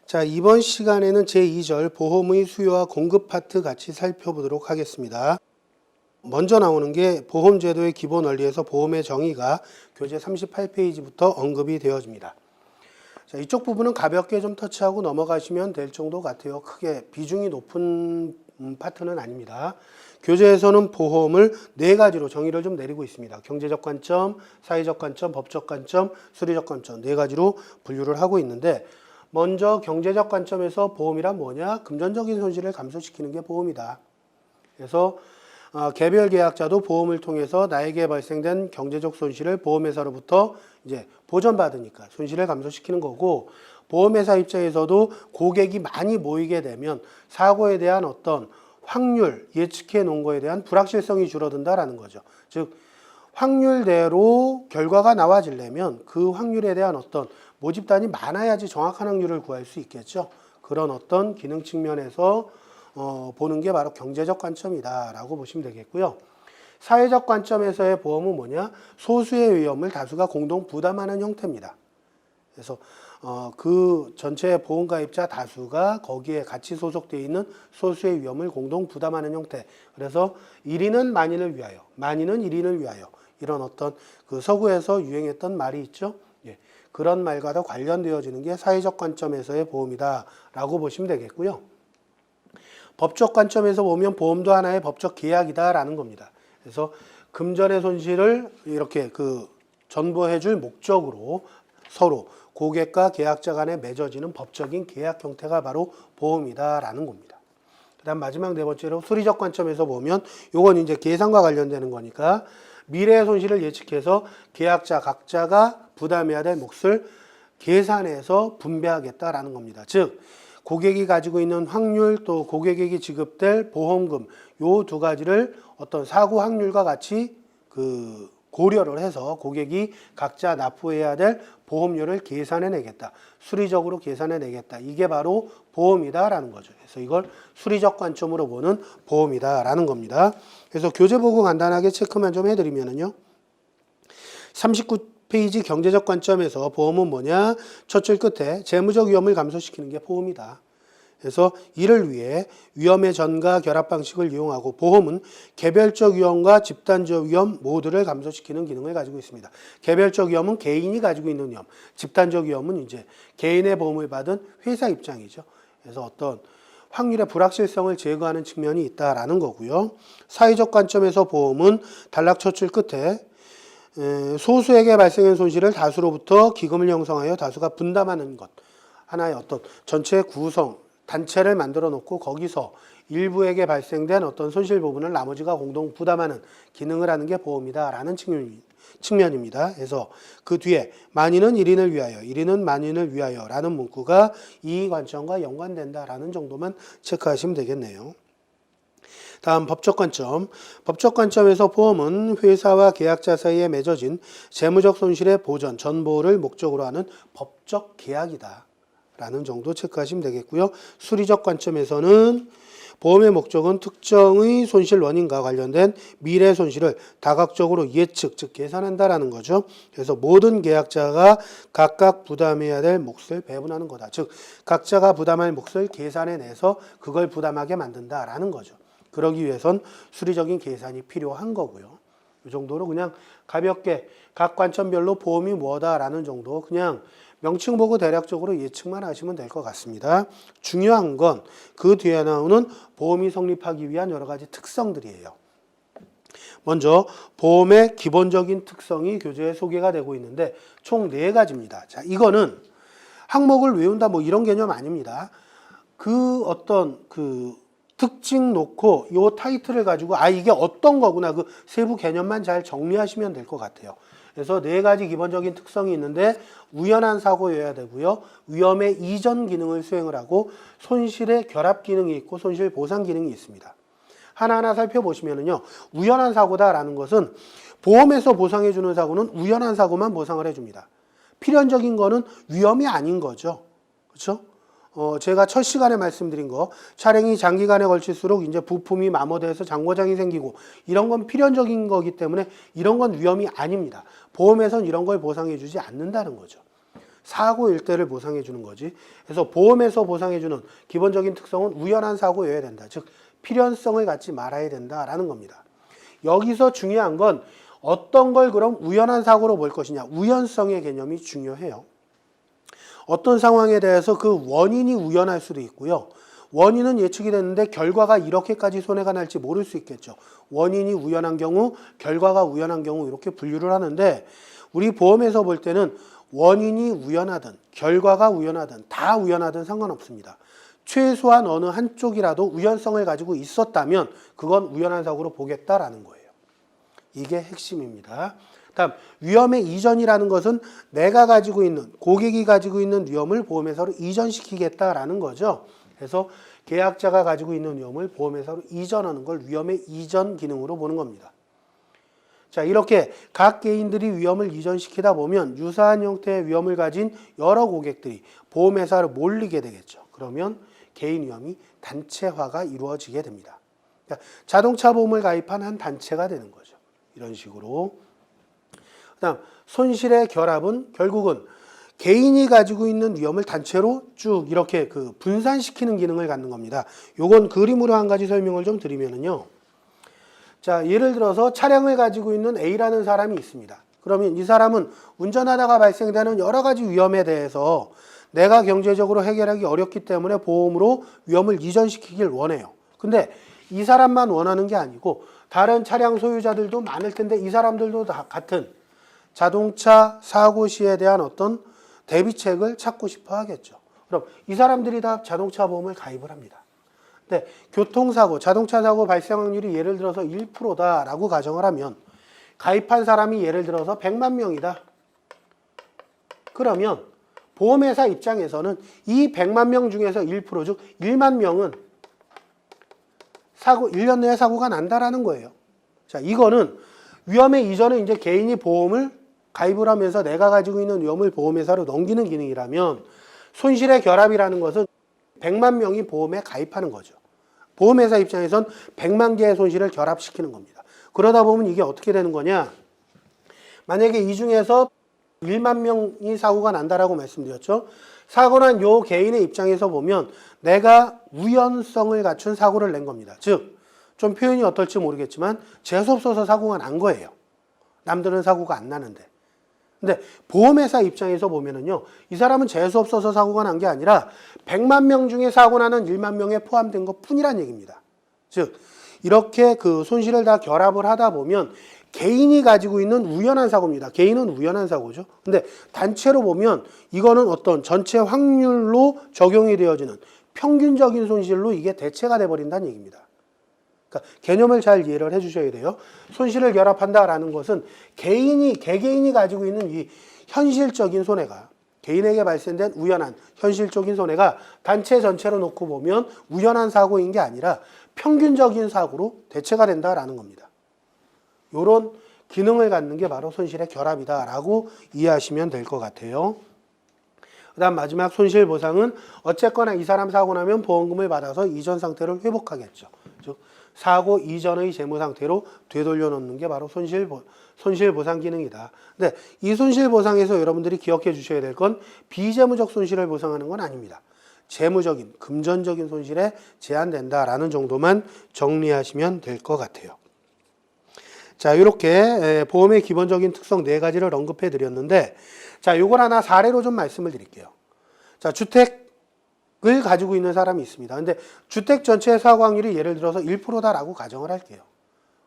자, 이번 시간에는 제2절 보험의 수요와 공급 파트 같이 살펴보도록 하겠습니다. 먼저 나오는 게 보험제도의 기본 원리에서 보험의 정의가 교재 38페이지부터 언급이 되어집니다. 자, 이쪽 부분은 가볍게 좀 터치하고 넘어가시면 될 정도 같아요. 크게 비중이 높은 파트는 아닙니다. 교재에서는 보험을 네 가지로 정의를 좀 내리고 있습니다. 경제적 관점, 사회적 관점, 법적 관점, 수리적 관점 네 가지로 분류를 하고 있는데 먼저 경제적 관점에서 보험이란 뭐냐? 금전적인 손실을 감소시키는 게 보험이다. 그래서 개별 계약자도 보험을 통해서 나에게 발생된 경제적 손실을 보험회사로부터 이제 보전받으니까 손실을 감소시키는 거고, 보험회사 입장에서도 고객이 많이 모이게 되면 사고에 대한 어떤 확률, 예측해 놓은 거에 대한 불확실성이 줄어든다라는 거죠. 즉 확률대로 결과가 나와지려면 그 확률에 대한 어떤 모집단이 많아야지 정확한 확률을 구할 수 있겠죠. 그런 어떤 기능 측면에서 보는 게 바로 경제적 관점이다라고 보시면 되겠고요. 사회적 관점에서의 보험은 뭐냐? 소수의 위험을 다수가 공동 부담하는 형태입니다. 그래서 그 전체 보험가입자 다수가 거기에 같이 소속되어 있는 소수의 위험을 공동 부담하는 형태. 그래서 1인은 만인을 위하여, 만인은 1인을 위하여, 이런 어떤 그 서구에서 유행했던 말이 있죠. 예, 그런 말과도 관련되어지는 게 사회적 관점에서의 보험이다라고 보시면 되겠고요. 법적 관점에서 보면 보험도 하나의 법적 계약이다라는 겁니다. 그래서 금전의 손실을 이렇게 전보해 줄 목적으로 서로 고객과 계약자 간에 맺어지는 법적인 계약 형태가 바로 보험이다라는 겁니다. 그 다음 마지막 네 번째로 수리적 관점에서 보면 요건 이제 계산과 관련되는 거니까 미래의 손실을 예측해서 계약자 각자가 부담해야 될 몫을 계산해서 분배하겠다라는 겁니다. 즉 고객이 가지고 있는 확률 또 고객에게 지급될 보험금 요 두 가지를 어떤 사고 확률과 같이 고려를 해서 고객이 각자 납부해야 될 보험료를 계산해내겠다. 수리적으로 계산해내겠다. 이게 바로 보험이다라는 거죠. 그래서 이걸 수리적 관점으로 보는 보험이다라는 겁니다. 그래서 교재 보고 간단하게 체크만 좀 해드리면은요. 39페이지 경제적 관점에서 보험은 뭐냐? 첫 줄 끝에 재무적 위험을 감소시키는 게 보험이다. 그래서 이를 위해 위험의 전가 결합 방식을 이용하고 보험은 개별적 위험과 집단적 위험 모두를 감소시키는 기능을 가지고 있습니다. 개별적 위험은 개인이 가지고 있는 위험, 집단적 위험은 이제 개인의 보험을 받은 회사 입장이죠. 그래서 어떤 확률의 불확실성을 제거하는 측면이 있다라는 거고요. 사회적 관점에서 보험은 단락 첫 줄 끝에 소수에게 발생한 손실을 다수로부터 기금을 형성하여 다수가 분담하는 것. 하나의 어떤 전체 구성, 단체를 만들어 놓고 거기서 일부에게 발생된 어떤 손실 부분을 나머지가 공동 부담하는 기능을 하는 게 보험이다라는 측면입니다. 그래서 그 뒤에 만인은 1인을 위하여, 1인은 만인을 위하여 라는 문구가 이 관점과 연관된다라는 정도만 체크하시면 되겠네요. 다음 법적 관점. 법적 관점에서 보험은 회사와 계약자 사이에 맺어진 재무적 손실의 보전, 전보를 목적으로 하는 법적 계약이다 라는 정도 체크하시면 되겠고요. 수리적 관점에서는 보험의 목적은 특정의 손실 원인과 관련된 미래 손실을 다각적으로 예측, 즉 계산한다라는 거죠. 그래서 모든 계약자가 각각 부담해야 될 몫을 배분하는 거다. 즉 각자가 부담할 몫을 계산해내서 그걸 부담하게 만든다라는 거죠. 그러기 위해선 수리적인 계산이 필요한 거고요. 이 정도로 그냥 가볍게 각 관점별로 보험이 뭐다라는 정도 그냥 명칭 보고 대략적으로 예측만 하시면 될 것 같습니다. 중요한 건 그 뒤에 나오는 보험이 성립하기 위한 여러 가지 특성들이에요. 먼저 보험의 기본적인 특성이 교재에 소개가 되고 있는데 총 4가지입니다. 자, 이거는 항목을 외운다 뭐 이런 개념 아닙니다. 특징 놓고 요 타이틀을 가지고 이게 어떤 거구나 그 세부 개념만 잘 정리하시면 될 것 같아요. 그래서 4가지 기본적인 특성이 있는데 우연한 사고여야 되고요. 위험의 이전 기능을 수행을 하고 손실의 결합 기능이 있고 손실 보상 기능이 있습니다. 하나하나 살펴보시면은요. 우연한 사고다라는 것은 보험에서 보상해 주는 사고는 우연한 사고만 보상을 해 줍니다. 필연적인 거는 위험이 아닌 거죠. 그렇죠? 제가 첫 시간에 말씀드린 거 차량이 장기간에 걸칠수록 이제 부품이 마모돼서 장고장이 생기고 이런 건 필연적인 거기 때문에 이런 건 위험이 아닙니다. 보험에선 이런 걸 보상해 주지 않는다는 거죠. 사고일 때를 보상해 주는 거지. 그래서 보험에서 보상해 주는 기본적인 특성은 우연한 사고여야 된다. 즉 필연성을 갖지 말아야 된다라는 겁니다. 여기서 중요한 건 어떤 걸 그럼 우연한 사고로 볼 것이냐. 우연성의 개념이 중요해요. 어떤 상황에 대해서 그 원인이 우연할 수도 있고요. 원인은 예측이 됐는데 결과가 이렇게까지 손해가 날지 모를 수 있겠죠. 원인이 우연한 경우, 결과가 우연한 경우 이렇게 분류를 하는데 우리 보험에서 볼 때는 원인이 우연하든 결과가 우연하든 다 우연하든 상관없습니다. 최소한 어느 한쪽이라도 우연성을 가지고 있었다면 그건 우연한 사고로 보겠다라는 거예요. 이게 핵심입니다. 다음, 위험의 이전이라는 것은 내가 가지고 있는, 고객이 가지고 있는 위험을 보험회사로 이전시키겠다라는 거죠. 그래서 계약자가 가지고 있는 위험을 보험회사로 이전하는 걸 위험의 이전 기능으로 보는 겁니다. 자, 이렇게 각 개인들이 위험을 이전시키다 보면 유사한 형태의 위험을 가진 여러 고객들이 보험회사로 몰리게 되겠죠. 그러면 개인 위험이 단체화가 이루어지게 됩니다. 그러니까 자동차 보험을 가입한 한 단체가 되는 거죠. 이런 식으로. 그다음 손실의 결합은 결국은 개인이 가지고 있는 위험을 단체로 쭉 이렇게 그 분산시키는 기능을 갖는 겁니다. 요건 그림으로 한 가지 설명을 좀 드리면은요. 자, 예를 들어서 차량을 가지고 있는 A라는 사람이 있습니다. 그러면 이 사람은 운전하다가 발생되는 여러 가지 위험에 대해서 내가 경제적으로 해결하기 어렵기 때문에 보험으로 위험을 이전시키길 원해요. 근데 이 사람만 원하는 게 아니고 다른 차량 소유자들도 많을 텐데 이 사람들도 다 같은 자동차 사고 시에 대한 어떤 대비책을 찾고 싶어 하겠죠. 그럼 이 사람들이 다 자동차 보험을 가입을 합니다. 근데 교통사고, 자동차 사고 발생 확률이 예를 들어서 1%다라고 가정을 하면 가입한 사람이 예를 들어서 100만 명이다. 그러면 보험회사 입장에서는 이 100만 명 중에서 1%, 즉 1만 명은 1년 내에 사고가 난다라는 거예요. 자, 이거는 위험의 이전에 이제 개인이 보험을 가입을 하면서 내가 가지고 있는 위험을 보험회사로 넘기는 기능이라면 손실의 결합이라는 것은 100만 명이 보험에 가입하는 거죠. 보험회사 입장에선 100만 개의 손실을 결합시키는 겁니다. 그러다 보면 이게 어떻게 되는 거냐? 만약에 이 중에서 1만 명이 사고가 난다라고 말씀드렸죠. 사고 난 요 개인의 입장에서 보면 내가 우연성을 갖춘 사고를 낸 겁니다. 즉, 좀 표현이 어떨지 모르겠지만 재수없어서 사고가 난 거예요. 남들은 사고가 안 나는데. 근데 보험회사 입장에서 보면은요, 이 사람은 재수없어서 사고가 난 게 아니라 100만 명 중에 사고 나는 1만 명에 포함된 것 뿐이란 얘기입니다. 즉, 이렇게 그 손실을 다 결합을 하다 보면 개인이 가지고 있는 우연한 사고입니다. 개인은 우연한 사고죠. 근데 단체로 보면 이거는 어떤 전체 확률로 적용이 되어지는 평균적인 손실로 이게 대체가 돼버린다는 얘기입니다. 그러니까 개념을 잘 이해를 해주셔야 돼요. 손실을 결합한다라는 것은 개개인이 가지고 있는 이 현실적인 손해가 개인에게 발생된 우연한 현실적인 손해가 단체 전체로 놓고 보면 우연한 사고인 게 아니라 평균적인 사고로 대체가 된다라는 겁니다. 이런 기능을 갖는 게 바로 손실의 결합이다라고 이해하시면 될 것 같아요. 그 다음 마지막 손실보상은 어쨌거나 이 사람 사고 나면 보험금을 받아서 이전 상태를 회복하겠죠. 즉 사고 이전의 재무 상태로 되돌려 놓는 게 바로 손실보상 기능이다. 근데 이 손실보상에서 여러분들이 기억해 주셔야 될 건 비재무적 손실을 보상하는 건 아닙니다. 재무적인, 금전적인 손실에 제한된다라는 정도만 정리하시면 될 것 같아요. 자, 이렇게 보험의 기본적인 특성 4가지를 언급해 드렸는데, 자, 요걸 하나 사례로 좀 말씀을 드릴게요. 자, 주택을 가지고 있는 사람이 있습니다. 근데 주택 전체의 사고 확률이 예를 들어서 1%다라고 가정을 할게요.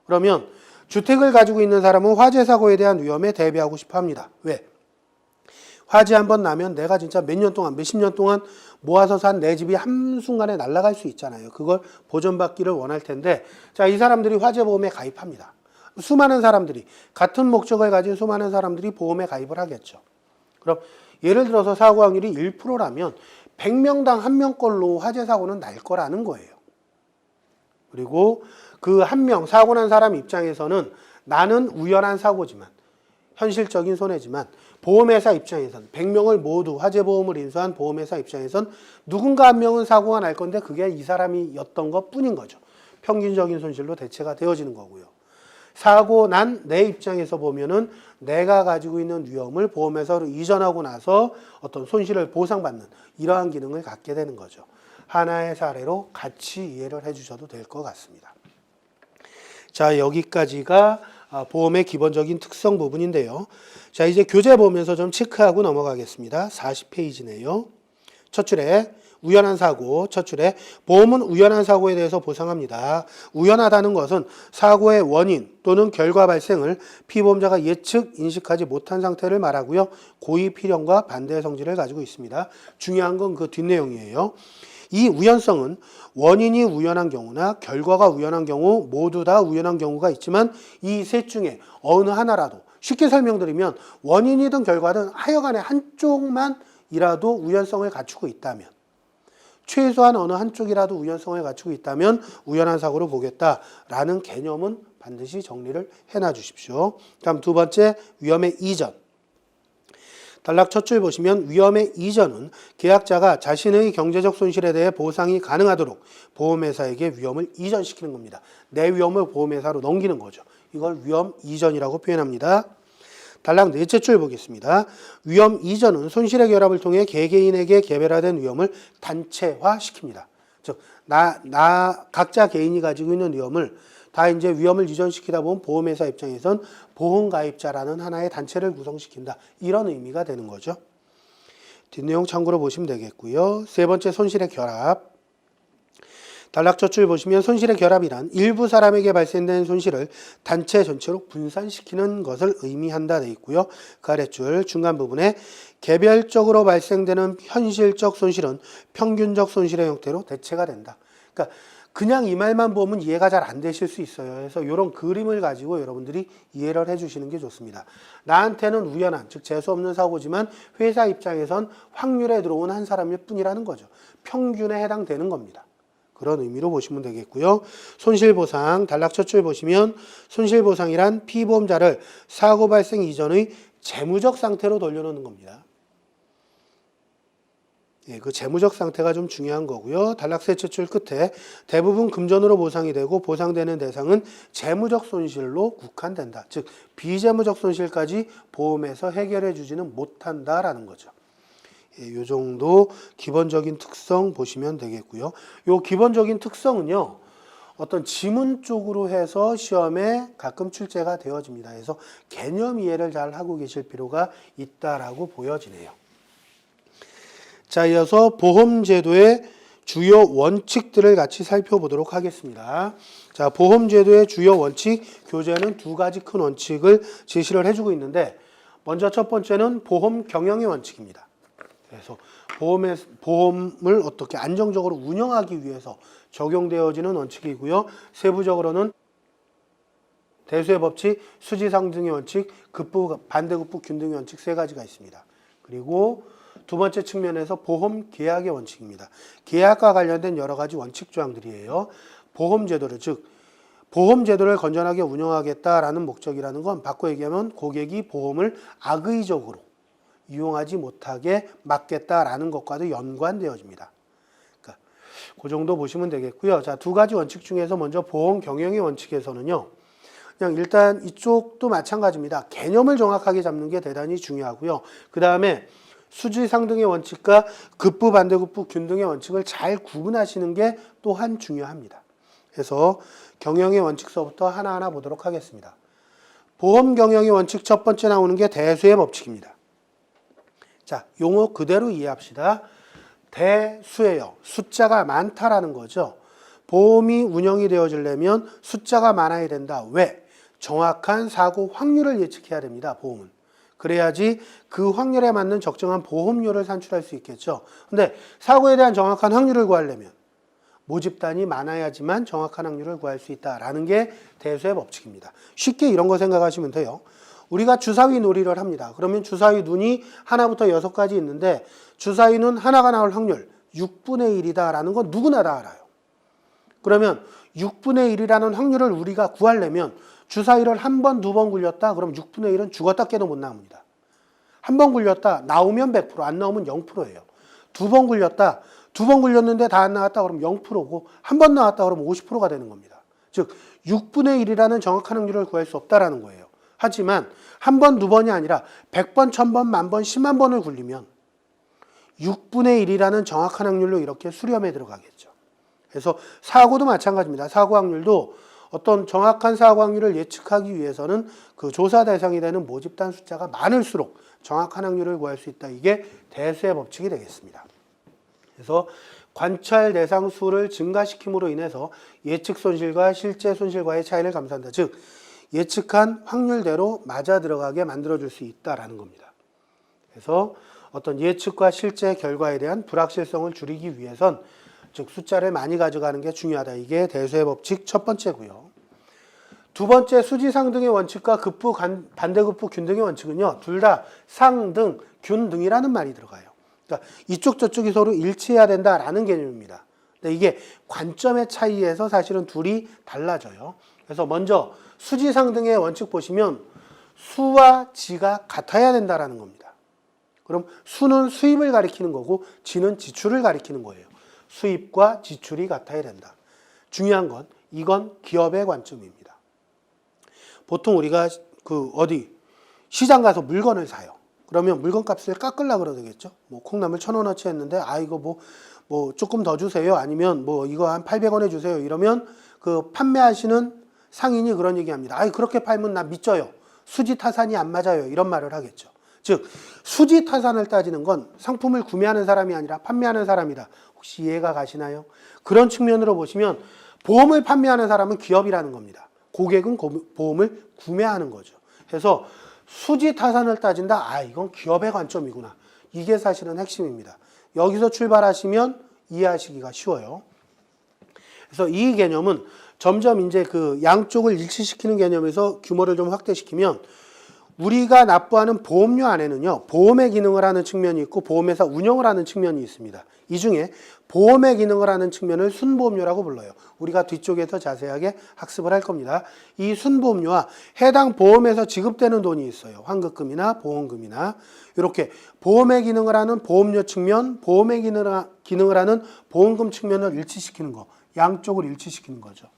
그러면 주택을 가지고 있는 사람은 화재 사고에 대한 위험에 대비하고 싶어 합니다. 왜? 화재 한번 나면 내가 진짜 몇 년 동안, 몇십 년 동안 모아서 산 내 집이 한순간에 날아갈 수 있잖아요. 그걸 보전받기를 원할 텐데, 자, 이 사람들이 화재보험에 가입합니다. 수많은 사람들이, 같은 목적을 가진 수많은 사람들이 보험에 가입을 하겠죠. 그럼 예를 들어서 사고 확률이 1%라면 100명당 1명꼴로 화재 사고는 날 거라는 거예요. 그리고 그 한 명, 사고 난 사람 입장에서는 나는 우연한 사고지만, 현실적인 손해지만 보험회사 입장에선 100명을 모두 화재보험을 인수한 보험회사 입장에선 누군가 한 명은 사고가 날 건데 그게 이 사람이었던 것 뿐인 거죠. 평균적인 손실로 대체가 되어지는 거고요. 사고 난 내 입장에서 보면은 내가 가지고 있는 위험을 보험회사로 이전하고 나서 어떤 손실을 보상받는 이러한 기능을 갖게 되는 거죠. 하나의 사례로 같이 이해를 해주셔도 될 것 같습니다. 자, 여기까지가 보험의 기본적인 특성 부분인데요. 자, 이제 교재 보면서 좀 체크하고 넘어가겠습니다. 40페이지네요. 첫 줄에 우연한 사고, 첫 줄에 보험은 우연한 사고에 대해서 보상합니다. 우연하다는 것은 사고의 원인 또는 결과 발생을 피보험자가 예측, 인식하지 못한 상태를 말하고요. 고의 필연과 반대의 성질을 가지고 있습니다. 중요한 건 그 뒷내용이에요. 이 우연성은 원인이 우연한 경우나 결과가 우연한 경우 모두 다 우연한 경우가 있지만 이 셋 중에 어느 하나라도 쉽게 설명드리면 원인이든 결과든 하여간에 한쪽만이라도 우연성을 갖추고 있다면 최소한 어느 한쪽이라도 우연성을 갖추고 있다면 우연한 사고로 보겠다라는 개념은 반드시 정리를 해놔 주십시오. 다음 두 번째 위험의 이전. 단락 첫 줄 보시면 위험의 이전은 계약자가 자신의 경제적 손실에 대해 보상이 가능하도록 보험회사에게 위험을 이전시키는 겁니다. 내 위험을 보험회사로 넘기는 거죠. 이걸 위험 이전이라고 표현합니다. 단락 넷째 줄 보겠습니다. 위험 이전은 손실의 결합을 통해 개개인에게 개별화된 위험을 단체화시킵니다. 즉, 각자 개인이 가지고 있는 위험을 다 이제 위험을 이전시키다 보면 보험회사 입장에선 보험가입자라는 하나의 단체를 구성시킨다. 이런 의미가 되는 거죠. 뒷내용 참고로 보시면 되겠고요. 세 번째 손실의 결합. 단락 첫 줄 보시면 손실의 결합이란 일부 사람에게 발생된 손실을 단체 전체로 분산시키는 것을 의미한다 돼 있고요. 그 아랫줄 중간 부분에 개별적으로 발생되는 현실적 손실은 평균적 손실의 형태로 대체가 된다. 그러니까 그냥 이 말만 보면 이해가 잘 안 되실 수 있어요. 그래서 이런 그림을 가지고 여러분들이 이해를 해주시는 게 좋습니다. 나한테는 우연한, 즉 재수없는 사고지만 회사 입장에선 확률에 들어온 한 사람일 뿐이라는 거죠. 평균에 해당되는 겁니다. 그런 의미로 보시면 되겠고요. 손실보상, 단락 첫 줄 보시면 손실보상이란 피보험자를 사고 발생 이전의 재무적 상태로 돌려놓는 겁니다. 예, 그 재무적 상태가 좀 중요한 거고요. 단락 셋째 줄 끝에 대부분 금전으로 보상이 되고 보상되는 대상은 재무적 손실로 국한된다. 즉 비재무적 손실까지 보험에서 해결해 주지는 못한다라는 거죠. 예, 이 정도 기본적인 특성 보시면 되겠고요. 이 기본적인 특성은요. 어떤 지문 쪽으로 해서 시험에 가끔 출제가 되어집니다. 그래서 개념 이해를 잘 하고 계실 필요가 있다라고 보여지네요. 자, 이어서 보험제도의 주요 원칙들을 같이 살펴보도록 하겠습니다. 자, 보험제도의 주요 원칙, 교재는 두 가지 큰 원칙을 제시를 해주고 있는데 먼저 첫 번째는 보험 경영의 원칙입니다. 그래서 보험을 어떻게 안정적으로 운영하기 위해서 적용되어지는 원칙이고요. 세부적으로는 대수의 법칙, 수지상등의 원칙, 급부, 반대급부 균등의 원칙 세 가지가 있습니다. 그리고 두 번째 측면에서 보험 계약의 원칙입니다. 계약과 관련된 여러 가지 원칙 조항들이에요. 보험제도를, 즉 보험제도를 건전하게 운영하겠다라는 목적이라는 건 바꿔 얘기하면 고객이 보험을 악의적으로 이용하지 못하게 막겠다라는 것과도 연관되어집니다. 그러니까 그 정도 보시면 되겠고요. 자, 두 가지 원칙 중에서 먼저 보험 경영의 원칙에서는요. 그냥 일단 이쪽도 마찬가지입니다. 개념을 정확하게 잡는 게 대단히 중요하고요. 그 다음에 수지상등의 원칙과 급부, 반대급부, 균등의 원칙을 잘 구분하시는 게 또한 중요합니다. 그래서 경영의 원칙서부터 하나하나 보도록 하겠습니다. 보험 경영의 원칙 첫 번째 나오는 게 대수의 법칙입니다. 자, 용어 그대로 이해합시다. 대수예요. 숫자가 많다라는 거죠. 보험이 운영이 되어지려면 숫자가 많아야 된다. 왜? 정확한 사고 확률을 예측해야 됩니다. 보험은. 그래야지 그 확률에 맞는 적정한 보험료를 산출할 수 있겠죠. 근데 사고에 대한 정확한 확률을 구하려면 모집단이 많아야지만 정확한 확률을 구할 수 있다라는 게 대수의 법칙입니다. 쉽게 이런 거 생각하시면 돼요. 우리가 주사위 놀이를 합니다. 그러면 주사위 눈이 하나부터 6가지 있는데 주사위 눈 하나가 나올 확률 6분의 1이다라는 건 누구나 다 알아요. 그러면 6분의 1이라는 확률을 우리가 구하려면 주사위를 한 번, 두 번 굴렸다. 그럼 6분의 1은 죽었다 깨도 못 나옵니다. 한 번 굴렸다. 나오면 100%, 안 나오면 0%예요. 두 번 굴렸다. 두 번 굴렸는데 다 안 나왔다. 그럼 0%고 한 번 나왔다. 그러면 50%가 되는 겁니다. 즉 6분의 1이라는 정확한 확률을 구할 수 없다라는 거예요. 하지만 한 번, 두 번이 아니라 100번, 1000번, 만번, 10만 번을 굴리면 6분의 1이라는 정확한 확률로 이렇게 수렴에 들어가겠죠. 그래서 사고도 마찬가지입니다. 사고 확률도 어떤 정확한 사고 확률을 예측하기 위해서는 그 조사 대상이 되는 모집단 숫자가 많을수록 정확한 확률을 구할 수 있다. 이게 대수의 법칙이 되겠습니다. 그래서 관찰 대상 수를 증가시킴으로 인해서 예측 손실과 실제 손실과의 차이를 감소한다. 즉 예측한 확률대로 맞아 들어가게 만들어줄 수 있다라는 겁니다. 그래서 어떤 예측과 실제 결과에 대한 불확실성을 줄이기 위해선 즉 숫자를 많이 가져가는 게 중요하다. 이게 대수의 법칙 첫 번째고요. 두 번째 수지상등의 원칙과 급부, 반대급부, 균등의 원칙은요. 둘 다 상등, 균등이라는 말이 들어가요. 그러니까 이쪽 저쪽이 서로 일치해야 된다라는 개념입니다. 근데 이게 관점의 차이에서 사실은 둘이 달라져요. 그래서 먼저 수지상등의 원칙 보시면 수와 지가 같아야 된다라는 겁니다. 그럼 수는 수입을 가리키는 거고 지는 지출을 가리키는 거예요. 수입과 지출이 같아야 된다. 중요한 건 이건 기업의 관점입니다. 보통 우리가 시장 가서 물건을 사요. 그러면 물건값을 깎으려고 그러겠죠. 뭐 콩나물 1,000원어치 했는데 이거 뭐 조금 더 주세요. 아니면 뭐 이거 한 800원에 주세요. 이러면 그 판매하시는 상인이 그런 얘기합니다. 그렇게 팔면 나 믿져요. 수지 타산이 안 맞아요. 이런 말을 하겠죠. 즉 수지 타산을 따지는 건 상품을 구매하는 사람이 아니라 판매하는 사람이다. 혹시 이해가 가시나요? 그런 측면으로 보시면 보험을 판매하는 사람은 기업이라는 겁니다. 고객은 보험을 구매하는 거죠. 그래서 수지 타산을 따진다. 이건 기업의 관점이구나. 이게 사실은 핵심입니다. 여기서 출발하시면 이해하시기가 쉬워요. 그래서 이 개념은 점점 이제 그 양쪽을 일치시키는 개념에서 규모를 좀 확대시키면 우리가 납부하는 보험료 안에는요, 보험의 기능을 하는 측면이 있고 보험회사 운영을 하는 측면이 있습니다. 이 중에 보험의 기능을 하는 측면을 순보험료라고 불러요. 우리가 뒤쪽에서 자세하게 학습을 할 겁니다. 이 순보험료와 해당 보험에서 지급되는 돈이 있어요. 환급금이나 보험금이나 이렇게 보험의 기능을 하는 보험료 측면, 보험의 기능을 하는 보험금 측면을 일치시키는 거, 양쪽을 일치시키는 거죠.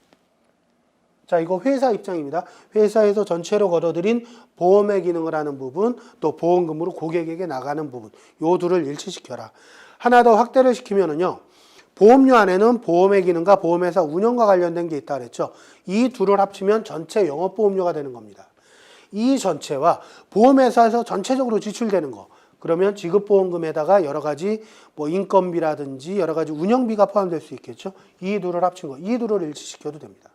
자, 이거 회사 입장입니다. 회사에서 전체로 걸어들인 보험의 기능을 하는 부분, 또 보험금으로 고객에게 나가는 부분, 요 둘을 일치시켜라. 하나 더 확대를 시키면은요, 보험료 안에는 보험의 기능과 보험회사 운영과 관련된 게 있다 그랬죠. 이 둘을 합치면 전체 영업보험료가 되는 겁니다. 이 전체와 보험회사에서 전체적으로 지출되는 거, 그러면 지급보험금에다가 여러 가지 뭐 인건비라든지 여러 가지 운영비가 포함될 수 있겠죠. 이 둘을 합친 거, 이 둘을 일치시켜도 됩니다.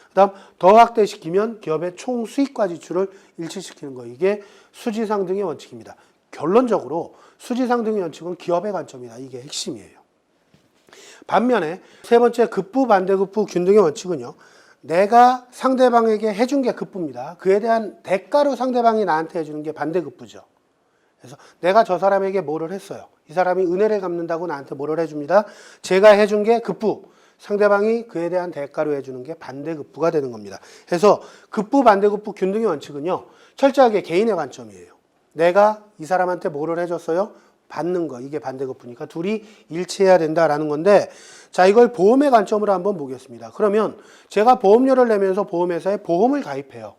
그 다음 더 확대시키면 기업의 총 수익과 지출을 일치시키는 거. 이게 수지상등의 원칙입니다. 결론적으로 수지상등의 원칙은 기업의 관점이다. 이게 핵심이에요. 반면에 세 번째 급부, 반대급부, 균등의 원칙은요. 내가 상대방에게 해준 게 급부입니다. 그에 대한 대가로 상대방이 나한테 해주는 게 반대급부죠. 그래서 내가 저 사람에게 뭐를 했어요. 이 사람이 은혜를 갚는다고 나한테 뭐를 해줍니다. 제가 해준 게 급부. 상대방이 그에 대한 대가로 해주는 게 반대급부가 되는 겁니다. 그래서 급부, 반대급부, 균등의 원칙은요. 철저하게 개인의 관점이에요. 내가 이 사람한테 뭐를 해줬어요? 받는 거. 이게 반대급부니까 둘이 일치해야 된다라는 건데 자, 이걸 보험의 관점으로 한번 보겠습니다. 그러면 제가 보험료를 내면서 보험회사에 보험을 가입해요.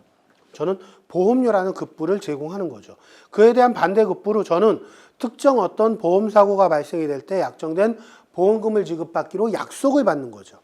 저는 보험료라는 급부를 제공하는 거죠. 그에 대한 반대급부로 저는 특정 어떤 보험사고가 발생이 될 때 약정된 보험금을 지급받기로 약속을 받는 거죠.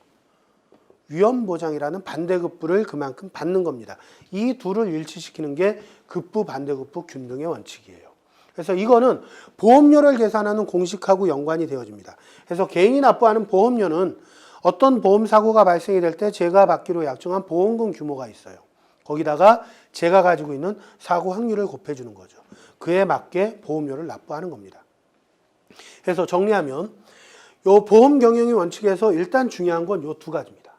위험보장이라는 반대급부를 그만큼 받는 겁니다. 이 둘을 일치시키는 게 급부, 반대급부, 균등의 원칙이에요. 그래서 이거는 보험료를 계산하는 공식하고 연관이 되어집니다. 그래서 개인이 납부하는 보험료는 어떤 보험사고가 발생이 될 때 제가 받기로 약정한 보험금 규모가 있어요. 거기다가 제가 가지고 있는 사고 확률을 곱해주는 거죠. 그에 맞게 보험료를 납부하는 겁니다. 그래서 정리하면 요 보험 경영의 원칙에서 일단 중요한 건 요 두 가지입니다.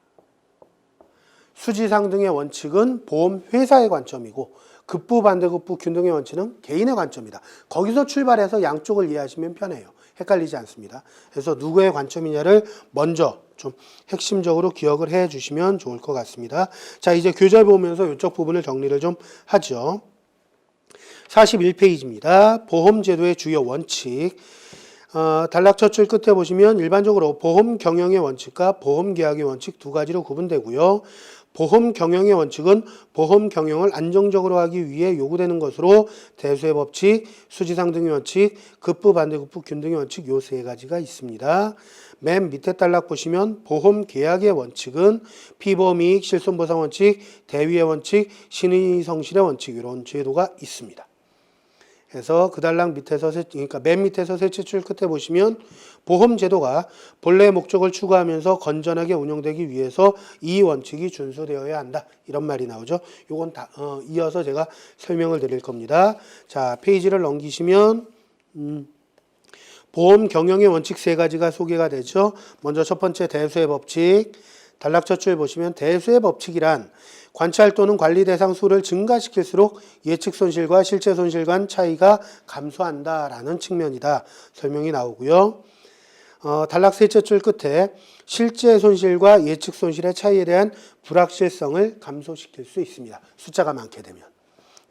수지상등의 원칙은 보험 회사의 관점이고 급부, 반대급부, 균등의 원칙은 개인의 관점이다. 거기서 출발해서 양쪽을 이해하시면 편해요. 헷갈리지 않습니다. 그래서 누구의 관점이냐를 먼저 좀 핵심적으로 기억을 해 주시면 좋을 것 같습니다. 자, 이제 교재 보면서 이쪽 부분을 정리를 좀 하죠. 41페이지입니다. 보험제도의 주요 원칙. 단락 첫 줄 끝에 보시면 일반적으로 보험 경영의 원칙과 보험 계약의 원칙 두 가지로 구분되고요. 보험 경영의 원칙은 보험 경영을 안정적으로 하기 위해 요구되는 것으로 대수의 법칙, 수지상등의 원칙, 급부 반대급부 균등의 원칙 요 세 가지가 있습니다. 맨 밑에 단락 보시면 보험 계약의 원칙은 피보험이익, 실손보상 원칙, 대위의 원칙, 신의성실의 원칙 이런 제도가 있습니다. 그래서 그 단락 밑에서 그러니까 맨 밑에서 셋째 줄 끝에 보시면 보험 제도가 본래의 목적을 추구하면서 건전하게 운영되기 위해서 이 원칙이 준수되어야 한다. 이런 말이 나오죠. 요건 다 이어서 제가 설명을 드릴 겁니다. 자, 페이지를 넘기시면 보험 경영의 원칙 세 가지가 소개가 되죠. 먼저 첫 번째 대수의 법칙. 단락 첫 줄 보시면 대수의 법칙이란 관찰 또는 관리 대상 수를 증가시킬수록 예측 손실과 실제 손실 간 차이가 감소한다라는 측면이다. 설명이 나오고요. 단락 셋째 줄 끝에 실제 손실과 예측 손실의 차이에 대한 불확실성을 감소시킬 수 있습니다. 숫자가 많게 되면.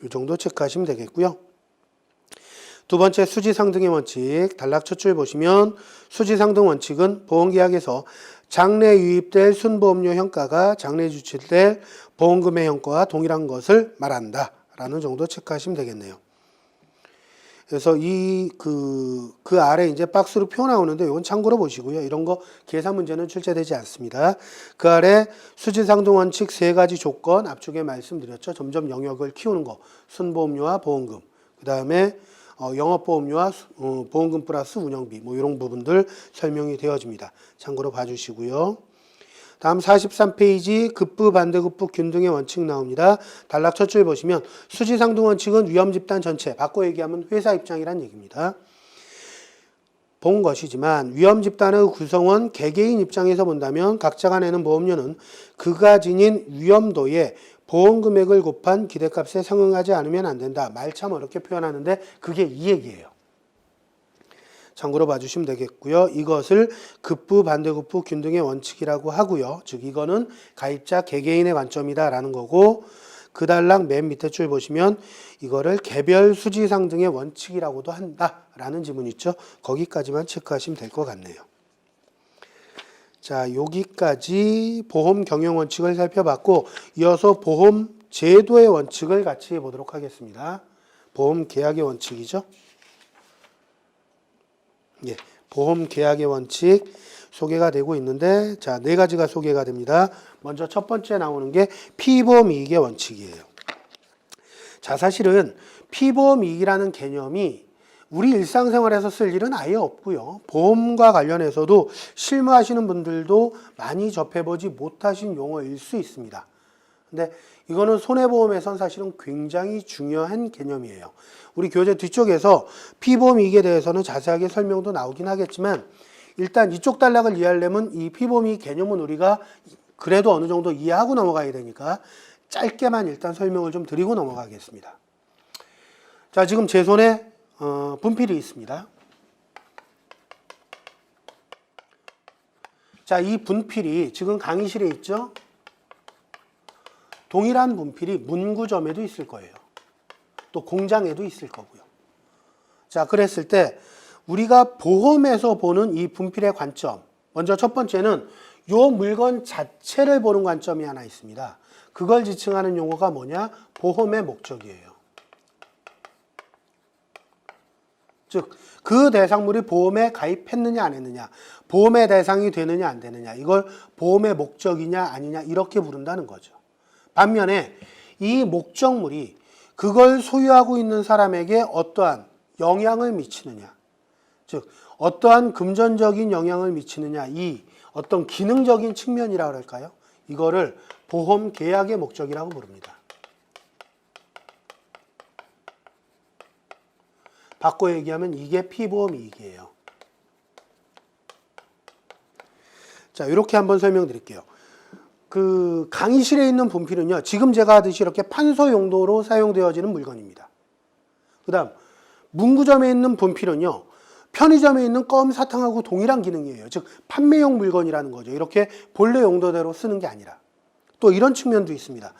이 정도 체크하시면 되겠고요. 두 번째 수지상등의 원칙. 단락 첫 줄 보시면 수지상등 원칙은 보험계약에서 장래 유입될 순보험료 현가가 장래 주출될 보험금의 현가와 동일한 것을 말한다. 라는 정도 체크하시면 되겠네요. 그래서 그 아래 이제 박스로 표 나오는데 이건 참고로 보시고요. 이런 거 계산 문제는 출제되지 않습니다. 그 아래 수지상등 원칙 세 가지 조건 앞쪽에 말씀드렸죠. 점점 영역을 키우는 거. 순보험료와 보험금. 그 다음에 영업보험료와 보험금 플러스 운영비 뭐 이런 부분들 설명이 되어집니다. 참고로 봐주시고요. 다음 43페이지 급부 반대급부 균등의 원칙 나옵니다. 단락 첫 줄 보시면 수지상등 원칙은 위험집단 전체, 바꿔 얘기하면 회사 입장이란 얘기입니다. 본 것이지만 위험집단의 구성원 개개인 입장에서 본다면 각자가 내는 보험료는 그가 지닌 위험도에 보험금액을 곱한 기대값에 상응하지 않으면 안 된다. 말 참 어렵게 표현하는데 그게 이 얘기예요. 참고로 봐주시면 되겠고요. 이것을 급부 반대급부 균등의 원칙이라고 하고요. 즉 이거는 가입자 개개인의 관점이다라는 거고 그 단락 맨 밑에 줄 보시면 이거를 개별 수지상등의 원칙이라고도 한다라는 지문 있죠. 거기까지만 체크하시면 될 것 같네요. 자, 여기까지 보험 경영 원칙을 살펴봤고 이어서 보험 제도의 원칙을 같이 보도록 하겠습니다. 보험 계약의 원칙이죠. 예, 보험 계약의 원칙 소개가 되고 있는데 자, 네 가지가 소개가 됩니다. 먼저 첫 번째 나오는 게 피보험 이익의 원칙이에요. 자, 사실은 피보험 이익이라는 개념이 우리 일상생활에서 쓸 일은 아예 없고요. 보험과 관련해서도 실무하시는 분들도 많이 접해보지 못하신 용어일 수 있습니다. 근데 이거는 손해보험에선 사실은 굉장히 중요한 개념이에요. 우리 교재 뒤쪽에서 피보험 이익에 대해서는 자세하게 설명도 나오긴 하겠지만 일단 이쪽 단락을 이해하려면 이 피보험 이익 개념은 우리가 그래도 어느 정도 이해하고 넘어가야 되니까 짧게만 일단 설명을 좀 드리고 넘어가겠습니다. 자, 지금 제 손에 분필이 있습니다. 자, 이 분필이 지금 강의실에 있죠? 동일한 분필이 문구점에도 있을 거예요. 또 공장에도 있을 거고요. 자, 그랬을 때 우리가 보험에서 보는 이 분필의 관점. 먼저 첫 번째는 이 물건 자체를 보는 관점이 하나 있습니다. 그걸 지칭하는 용어가 뭐냐? 보험의 목적이에요. 즉, 그 대상물이 보험에 가입했느냐 안 했느냐, 보험의 대상이 되느냐 안 되느냐, 이걸 보험의 목적이냐 아니냐 이렇게 부른다는 거죠. 반면에 이 목적물이 그걸 소유하고 있는 사람에게 어떠한 영향을 미치느냐, 즉 어떠한 금전적인 영향을 미치느냐, 이 어떤 기능적인 측면이라고 할까요? 이거를 보험 계약의 목적이라고 부릅니다. 바꿔 얘기하면 이게 피보험 이익이에요. 자, 이렇게 한번 설명드릴게요. 그 강의실에 있는 분필은요, 지금 제가 하듯이 이렇게 판서 용도로 사용되어지는 물건입니다. 그 다음 문구점에 있는 분필은요, 편의점에 있는 껌 사탕하고 동일한 기능이에요. 즉 판매용 물건이라는 거죠. 이렇게 본래 용도대로 쓰는 게 아니라. 또 이런 측면도 있습니다.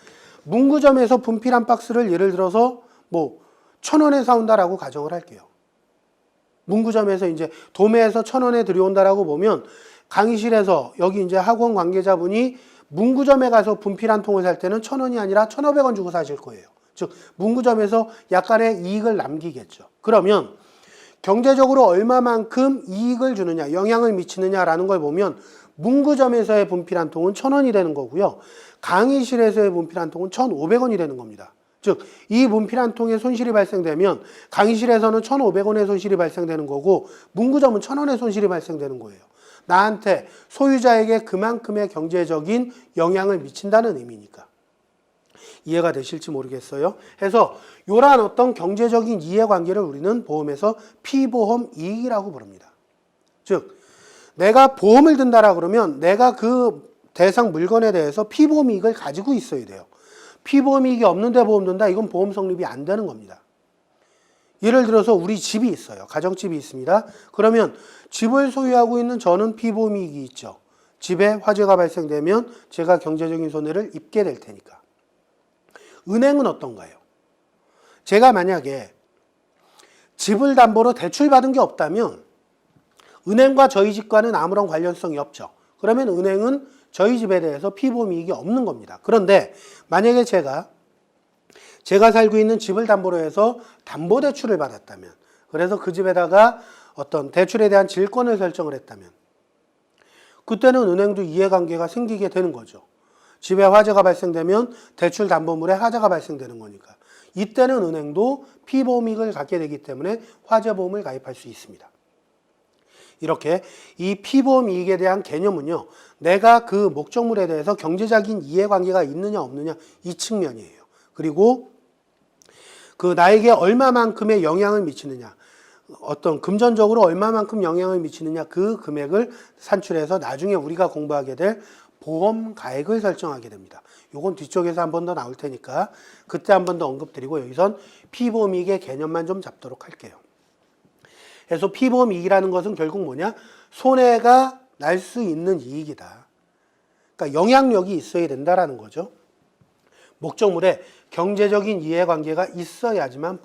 문구점에서 분필 한 박스를 예를 들어서 뭐 1,000원에 사온다라고 가정을 할게요. 문구점에서 이제 도매에서 1,000원에 들여온다라고 보면 강의실에서 여기 이제 학원 관계자분이 문구점에 가서 분필 한 통을 살 때는 1,000원이 아니라 1,500원 주고 사실 거예요. 즉 문구점에서 약간의 이익을 남기겠죠. 그러면 경제적으로 얼마만큼 이익을 주느냐, 영향을 미치느냐라는 걸 보면 문구점에서의 분필 한 통은 1,000원이 되는 거고요. 강의실에서의 분필 한 통은 1,500원이 되는 겁니다. 즉, 이 분필 한 통에 손실이 발생되면 강의실에서는 1,500원의 손실이 발생되는 거고 문구점은 1,000원의 손실이 발생되는 거예요. 나한테 소유자에게 그만큼의 경제적인 영향을 미친다는 의미니까. 이해가 되실지 모르겠어요. 해서 이러한 어떤 경제적인 이해관계를 우리는 보험에서 피보험 이익이라고 부릅니다. 즉, 내가 보험을 든다라 그러면 내가 그 대상 물건에 대해서 피보험 이익을 가지고 있어야 돼요. 피보험 이익이 없는데 보험 든다? 이건 보험 성립이 안 되는 겁니다. 예를 들어서 우리 집이 있어요. 가정집이 있습니다. 그러면 집을 소유하고 있는 저는 피보험 이익이 있죠. 집에 화재가 발생되면 제가 경제적인 손해를 입게 될 테니까. 은행은 어떤가요? 제가 만약에 집을 담보로 대출받은 게 없다면 은행과 저희 집과는 아무런 관련성이 없죠. 그러면 은행은 저희 집에 대해서 피보험 이익이 없는 겁니다. 그런데 만약에 제가 살고 있는 집을 담보로 해서 담보대출을 받았다면, 그래서 그 집에다가 어떤 대출에 대한 질권을 설정을 했다면 그때는 은행도 이해관계가 생기게 되는 거죠. 집에 화재가 발생되면 대출 담보물에 하자가 발생되는 거니까. 이때는 은행도 피보험 이익을 갖게 되기 때문에 화재보험을 가입할 수 있습니다. 이렇게 이 피보험 이익에 대한 개념은요, 내가 그 목적물에 대해서 경제적인 이해관계가 있느냐 없느냐 이 측면이에요. 그리고 그 나에게 얼마만큼의 영향을 미치느냐, 어떤 금전적으로 얼마만큼 영향을 미치느냐 그 금액을 산출해서 나중에 우리가 공부하게 될 보험 가액을 설정하게 됩니다. 요건 뒤쪽에서 한 번 더 나올 테니까 그때 한 번 더 언급드리고 여기선 피보험 이익의 개념만 좀 잡도록 할게요. 그래서 피보험 이익이라는 것은 결국 뭐냐? 손해가 날 수 있는 이익이다. 그러니까 영향력이 있어야 된다라는 거죠. 목적물에 경제적인 이해관계가 있어야지만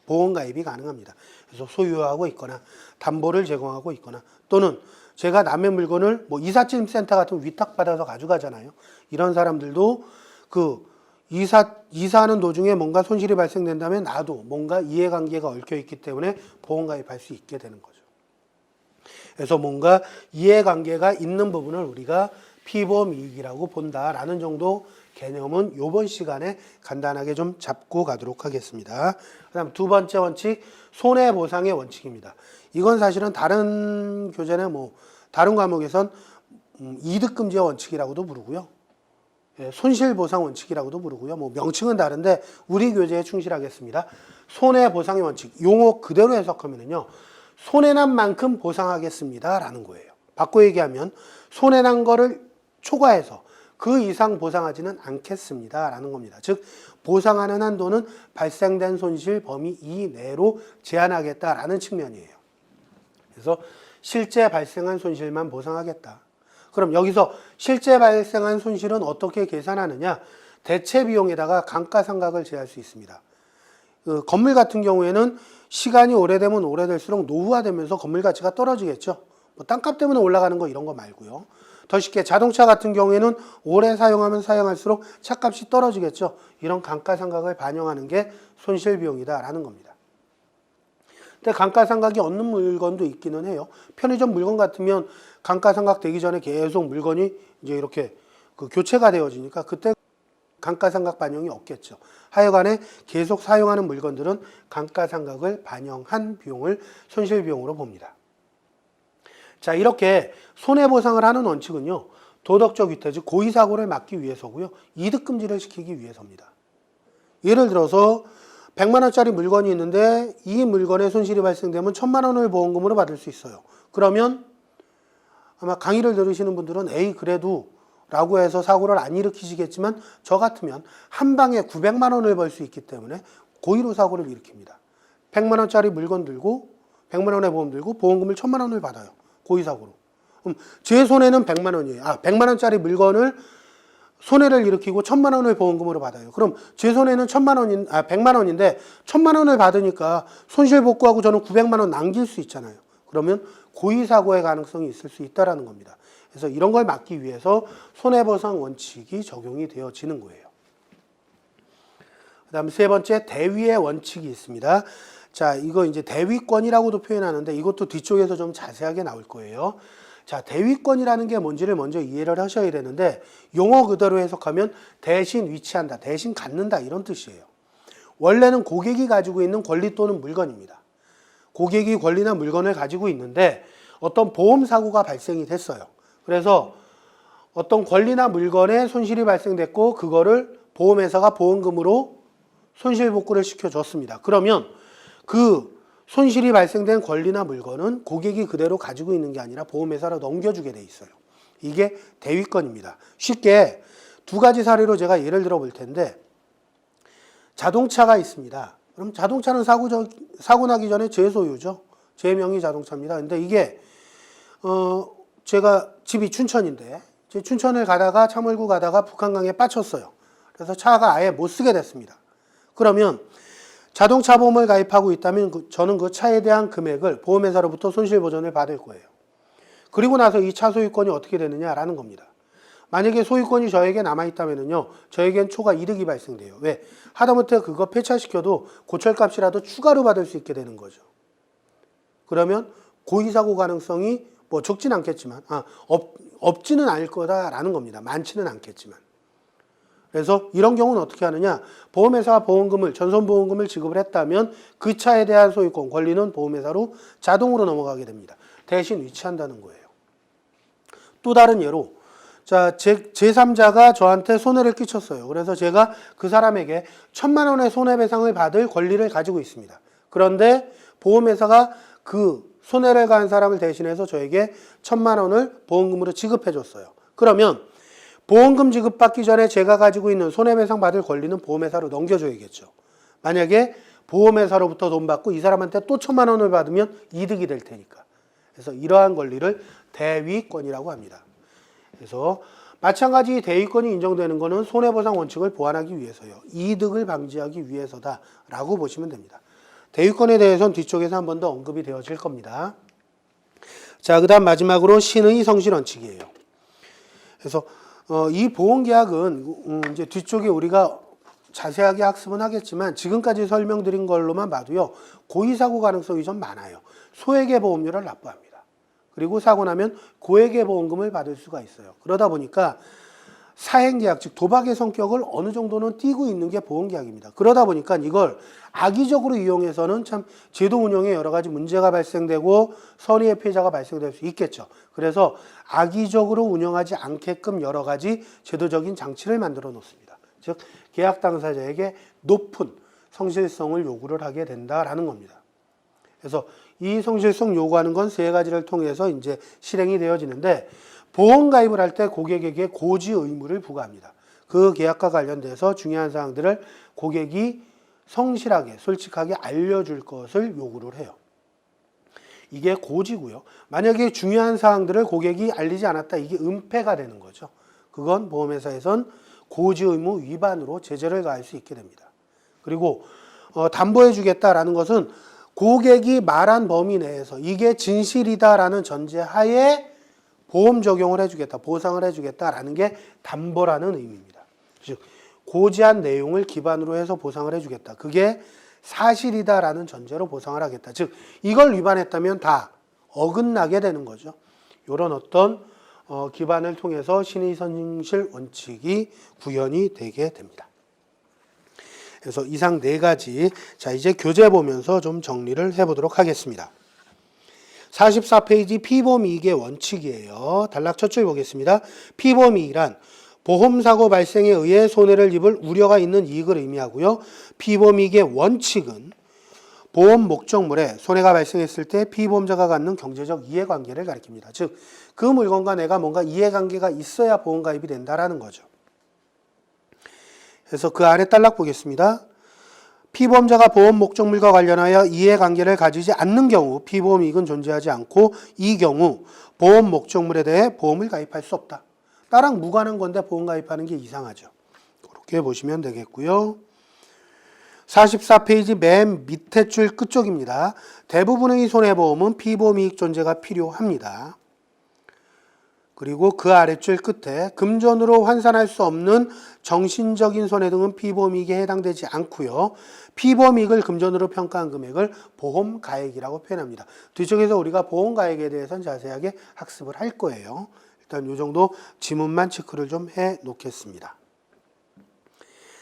보험 가입이 가능합니다. 그래서 소유하고 있거나 담보를 제공하고 있거나 또는 제가 남의 물건을 뭐 이삿짐 센터 같은 위탁받아서 가져가잖아요. 이런 사람들도 그 이사하는 도중에 뭔가 손실이 발생된다면 나도 뭔가 이해관계가 얽혀있기 때문에 보험 가입할 수 있게 되는 거죠. 그래서 뭔가 이해관계가 있는 부분을 우리가 피보험 이익이라고 본다라는 정도 개념은 이번 시간에 간단하게 좀 잡고 가도록 하겠습니다. 그 다음 두 번째 원칙, 손해보상의 원칙입니다. 이건 사실은 다른 교재나 뭐 다른 과목에선 이득금지의 원칙이라고도 부르고요. 손실보상 원칙이라고도 부르고요. 뭐 명칭은 다른데 우리 교재에 충실하겠습니다. 손해보상의 원칙, 용어 그대로 해석하면요, 손해난 만큼 보상하겠습니다 라는 거예요. 바꿔 얘기하면 손해난 거를 초과해서 그 이상 보상하지는 않겠습니다 라는 겁니다. 즉 보상하는 한도는 발생된 손실 범위 이내로 제한하겠다라는 측면이에요. 그래서 실제 발생한 손실만 보상하겠다. 그럼 여기서 실제 발생한 손실은 어떻게 계산하느냐? 대체 비용에다가 감가상각을 제할 수 있습니다. 그 건물 같은 경우에는 시간이 오래되면 오래될수록 노후화되면서 건물 가치가 떨어지겠죠. 뭐 땅값 때문에 올라가는 거 이런 거 말고요. 더 쉽게 자동차 같은 경우에는 오래 사용하면 사용할수록 차값이 떨어지겠죠. 이런 감가상각을 반영하는 게 손실비용이다라는 겁니다. 근데 감가상각이 없는 물건도 있기는 해요. 편의점 물건 같으면 감가상각 되기 전에 계속 물건이 이제 이렇게 그 교체가 되어지니까 그때 감가상각 반영이 없겠죠. 하여간에 계속 사용하는 물건들은 감가상각을 반영한 비용을 손실비용으로 봅니다. 자, 이렇게 손해보상을 하는 원칙은요, 도덕적 위태, 즉 고의사고를 막기 위해서고요, 이득금지를 시키기 위해서입니다. 예를 들어서 100만 원짜리 물건이 있는데 이 물건에 손실이 발생되면 1000만 원을 보험금으로 받을 수 있어요. 그러면 아마 강의를 들으시는 분들은 에이 그래도 라고 해서 사고를 안 일으키시겠지만 저 같으면 한 방에 900만 원을 벌 수 있기 때문에 고의로 사고를 일으킵니다. 100만 원짜리 물건 들고 100만 원의 보험 들고 보험금을 1000만 원을 받아요. 고의사고로. 제 손해는 100만 원이에요. 100만 원짜리 물건을 손해를 일으키고 1,000만 원을 보험금으로 받아요. 그럼 제 손해는 100만 원인데 1,000만 원을 받으니까 손실 복구하고 저는 900만 원 남길 수 있잖아요. 그러면 고의 사고의 가능성이 있을 수 있다라는 겁니다. 그래서 이런 걸 막기 위해서 손해보상 원칙이 적용이 되어지는 거예요. 그 다음 세 번째, 대위의 원칙이 있습니다. 자, 이거 이제 대위권이라고도 표현하는데 이것도 뒤쪽에서 좀 자세하게 나올 거예요. 자, 대위권이라는 게 뭔지를 먼저 이해를 하셔야 되는데 용어 그대로 해석하면 대신 위치한다, 대신 갖는다 이런 뜻이에요. 원래는 고객이 가지고 있는 권리 또는 물건입니다. 고객이 권리나 물건을 가지고 있는데 어떤 보험 사고가 발생이 됐어요. 그래서 어떤 권리나 물건에 손실이 발생됐고 그거를 보험회사가 보험금으로 손실 복구를 시켜줬습니다. 그러면 그 손실이 발생된 권리나 물건은 고객이 그대로 가지고 있는 게 아니라 보험회사로 넘겨주게 돼 있어요. 이게 대위권입니다. 쉽게 두 가지 사례로 제가 예를 들어 볼 텐데 자동차가 있습니다. 그럼 자동차는 사고 나기 전에 제 소유죠. 제 명의 자동차입니다. 근데 이게 제가 집이 춘천인데 춘천을 가다가 차 몰고 가다가 북한강에 빠쳤어요. 그래서 차가 아예 못 쓰게 됐습니다. 그러면 자동차 보험을 가입하고 있다면 저는 그 차에 대한 금액을 보험회사로부터 손실보전을 받을 거예요. 그리고 나서 이 차 소유권이 어떻게 되느냐라는 겁니다. 만약에 소유권이 저에게 남아있다면요, 저에겐 초과 이득이 발생돼요. 왜? 하다못해 그거 폐차시켜도 고철값이라도 추가로 받을 수 있게 되는 거죠. 그러면 고의사고 가능성이 뭐 적진 않겠지만, 없지는 않을 거다라는 겁니다. 많지는 않겠지만. 그래서 이런 경우는 어떻게 하느냐? 보험회사가 보험금을, 전손보험금을 지급을 했다면 그 차에 대한 소유권, 권리는 보험회사로 자동으로 넘어가게 됩니다. 대신 위치한다는 거예요. 또 다른 예로, 자, 제3자가 저한테 손해를 끼쳤어요. 그래서 제가 그 사람에게 1,000만 원의 손해배상을 받을 권리를 가지고 있습니다. 그런데 보험회사가 그 손해를 가한 사람을 대신해서 저에게 1,000만 원을 보험금으로 지급해 줬어요. 그러면 보험금 지급받기 전에 제가 가지고 있는 손해배상 받을 권리는 보험회사로 넘겨줘야겠죠. 만약에 보험회사로부터 돈 받고 이 사람한테 또 1,000만 원을 받으면 이득이 될 테니까. 그래서 이러한 권리를 대위권이라고 합니다. 그래서 마찬가지 대위권이 인정되는 것은 손해보상 원칙을 보완하기 위해서요. 이득을 방지하기 위해서다라고 보시면 됩니다. 대위권에 대해서는 뒤쪽에서 한 번 더 언급이 되어질 겁니다. 자, 그 다음 마지막으로 신의 성실 원칙이에요. 그래서 이 보험계약은 이제 뒤쪽에 우리가 자세하게 학습은 하겠지만 지금까지 설명드린 걸로만 봐도요. 고의사고 가능성이 좀 많아요. 소액의 보험료를 납부합니다. 그리고 사고 나면 고액의 보험금을 받을 수가 있어요. 그러다 보니까 사행계약, 즉 도박의 성격을 어느 정도는 띠고 있는 게 보험계약입니다. 그러다 보니까 이걸 악의적으로 이용해서는 참 제도 운영에 여러 가지 문제가 발생되고 선의의 피해자가 발생될 수 있겠죠. 그래서 악의적으로 운영하지 않게끔 여러 가지 제도적인 장치를 만들어 놓습니다. 즉 계약 당사자에게 높은 성실성을 요구를 하게 된다라는 겁니다. 그래서 이 성실성 요구하는 건 세 가지를 통해서 이제 실행이 되어지는데 보험 가입을 할 때 고객에게 고지 의무를 부과합니다. 그 계약과 관련돼서 중요한 사항들을 고객이 성실하게 솔직하게 알려줄 것을 요구를 해요. 이게 고지고요. 만약에 중요한 사항들을 고객이 알리지 않았다. 이게 은폐가 되는 거죠. 그건 보험회사에선 고지 의무 위반으로 제재를 가할 수 있게 됩니다. 그리고 담보해 주겠다라는 것은 고객이 말한 범위 내에서 이게 진실이다라는 전제하에 보험 적용을 해주겠다, 보상을 해주겠다라는 게 담보라는 의미입니다. 즉 고지한 내용을 기반으로 해서 보상을 해주겠다. 그게 사실이다라는 전제로 보상을 하겠다. 즉 이걸 위반했다면 다 어긋나게 되는 거죠. 이런 어떤 기반을 통해서 신의 성실 원칙이 구현이 되게 됩니다. 그래서 이상 네 가지, 자 이제 교재 보면서 좀 정리를 해보도록 하겠습니다. 44페이지 피보미익의 원칙이에요. 단락 첫 줄 보겠습니다. 피보미익이란 보험사고 발생에 의해 손해를 입을 우려가 있는 이익을 의미하고요. 피보미익의 원칙은 보험 목적물에 손해가 발생했을 때 피보험자가 갖는 경제적 이해관계를 가리킵니다. 즉, 그 물건과 내가 뭔가 이해관계가 있어야 보험 가입이 된다라는 거죠. 그래서 그 아래 단락 보겠습니다. 피보험자가 보험 목적물과 관련하여 이해관계를 가지지 않는 경우 피보험 이익은 존재하지 않고 이 경우 보험 목적물에 대해 보험을 가입할 수 없다. 나랑 무관한 건데 보험 가입하는 게 이상하죠. 그렇게 보시면 되겠고요. 44페이지 맨 밑에 줄 끝쪽입니다. 대부분의 손해보험은 피보험이익 존재가 필요합니다. 그리고 그 아래줄 끝에 금전으로 환산할 수 없는 정신적인 손해 등은 피보험이익에 해당되지 않고요. 피보험이익을 금전으로 평가한 금액을 보험가액이라고 표현합니다. 뒤쪽에서 우리가 보험가액에 대해서는 자세하게 학습을 할 거예요. 일단 이 정도 지문만 체크를 좀 해 놓겠습니다.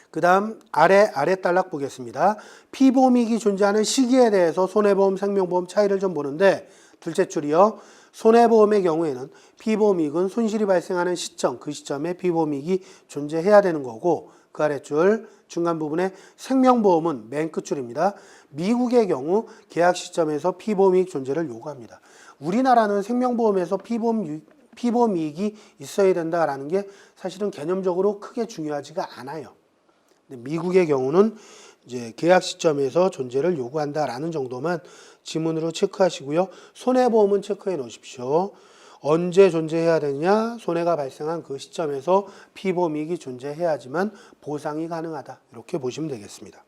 그 다음 아래 단락 보겠습니다. 피보험이익이 존재하는 시기에 대해서 손해보험, 생명보험 차이를 좀 보는데 둘째 줄이요. 손해보험의 경우에는 피보험이익은 손실이 발생하는 시점, 그 시점에 피보험이익이 존재해야 되는 거고 그 아래줄 중간 부분에 생명보험은 맨 끝줄입니다. 미국의 경우 계약 시점에서 피보험이익 존재를 요구합니다. 우리나라는 생명보험에서 피보험이익이 있어야 된다라는 게 사실은 개념적으로 크게 중요하지가 않아요. 미국의 경우는 이제 계약 시점에서 존재를 요구한다라는 정도만 지문으로 체크하시고요. 손해보험은 체크해 놓으십시오. 언제 존재해야 되느냐? 손해가 발생한 그 시점에서 피보험이익이 존재해야지만 보상이 가능하다. 이렇게 보시면 되겠습니다.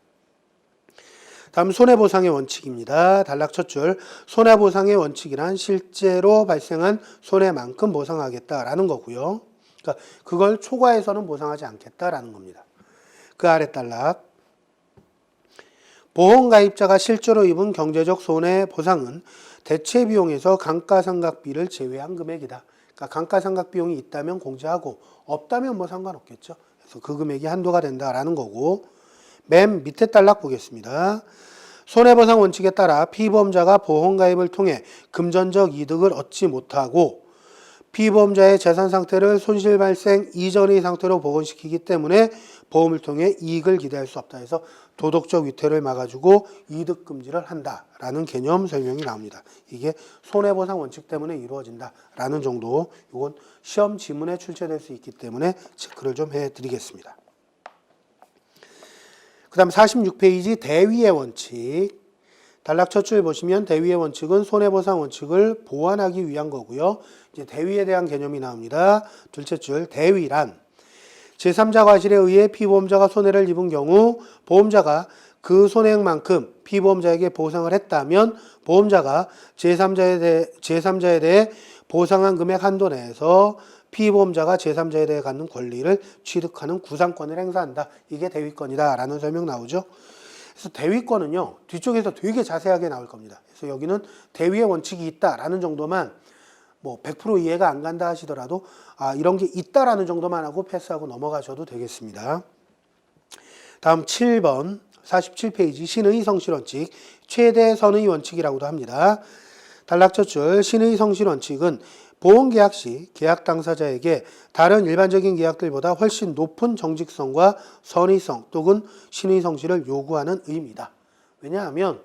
다음 손해보상의 원칙입니다. 단락 첫 줄. 손해보상의 원칙이란 실제로 발생한 손해만큼 보상하겠다라는 거고요. 그러니까 그걸 초과해서는 보상하지 않겠다라는 겁니다. 그 아래 단락. 보험가입자가 실제로 입은 경제적 손해보상은 대체비용에서 감가상각비를 제외한 금액이다. 그러니까 감가상각비용이 있다면 공제하고 없다면 뭐 상관없겠죠. 그래서 그 금액이 한도가 된다라는 거고 맨 밑에 단락 보겠습니다. 손해보상 원칙에 따라 피보험자가 보험가입을 통해 금전적 이득을 얻지 못하고 피보험자의 재산 상태를 손실 발생 이전의 상태로 복원시키기 때문에 보험을 통해 이익을 기대할 수 없다 해서 도덕적 위태를 막아주고 이득 금지를 한다라는 개념 설명이 나옵니다. 이게 손해보상 원칙 때문에 이루어진다라는 정도, 이건 시험 지문에 출제될 수 있기 때문에 체크를 좀 해드리겠습니다. 그 다음 46페이지 대위의 원칙. 단락 첫 줄 보시면 대위의 원칙은 손해보상 원칙을 보완하기 위한 거고요. 이제 대위에 대한 개념이 나옵니다. 둘째 줄 대위란 제3자 과실에 의해 피보험자가 손해를 입은 경우 보험자가 그 손해액만큼 피보험자에게 보상을 했다면 보험자가 제3자에 대해 보상한 금액 한도 내에서 피보험자가 제3자에 대해 갖는 권리를 취득하는 구상권을 행사한다. 이게 대위권이다 라는 설명 나오죠. 그래서 대위권은요. 뒤쪽에서 되게 자세하게 나올 겁니다. 그래서 여기는 대위의 원칙이 있다라는 정도만 뭐 100% 이해가 안 간다 하시더라도 이런 게 있다라는 정도만 하고 패스하고 넘어가셔도 되겠습니다. 다음 7번 47페이지 신의 성실 원칙 최대 선의 원칙이라고도 합니다. 단락 첫 줄 신의 성실 원칙은 보험계약 시 계약 당사자에게 다른 일반적인 계약들보다 훨씬 높은 정직성과 선의성 또는 신의 성실을 요구하는 의미다. 왜냐하면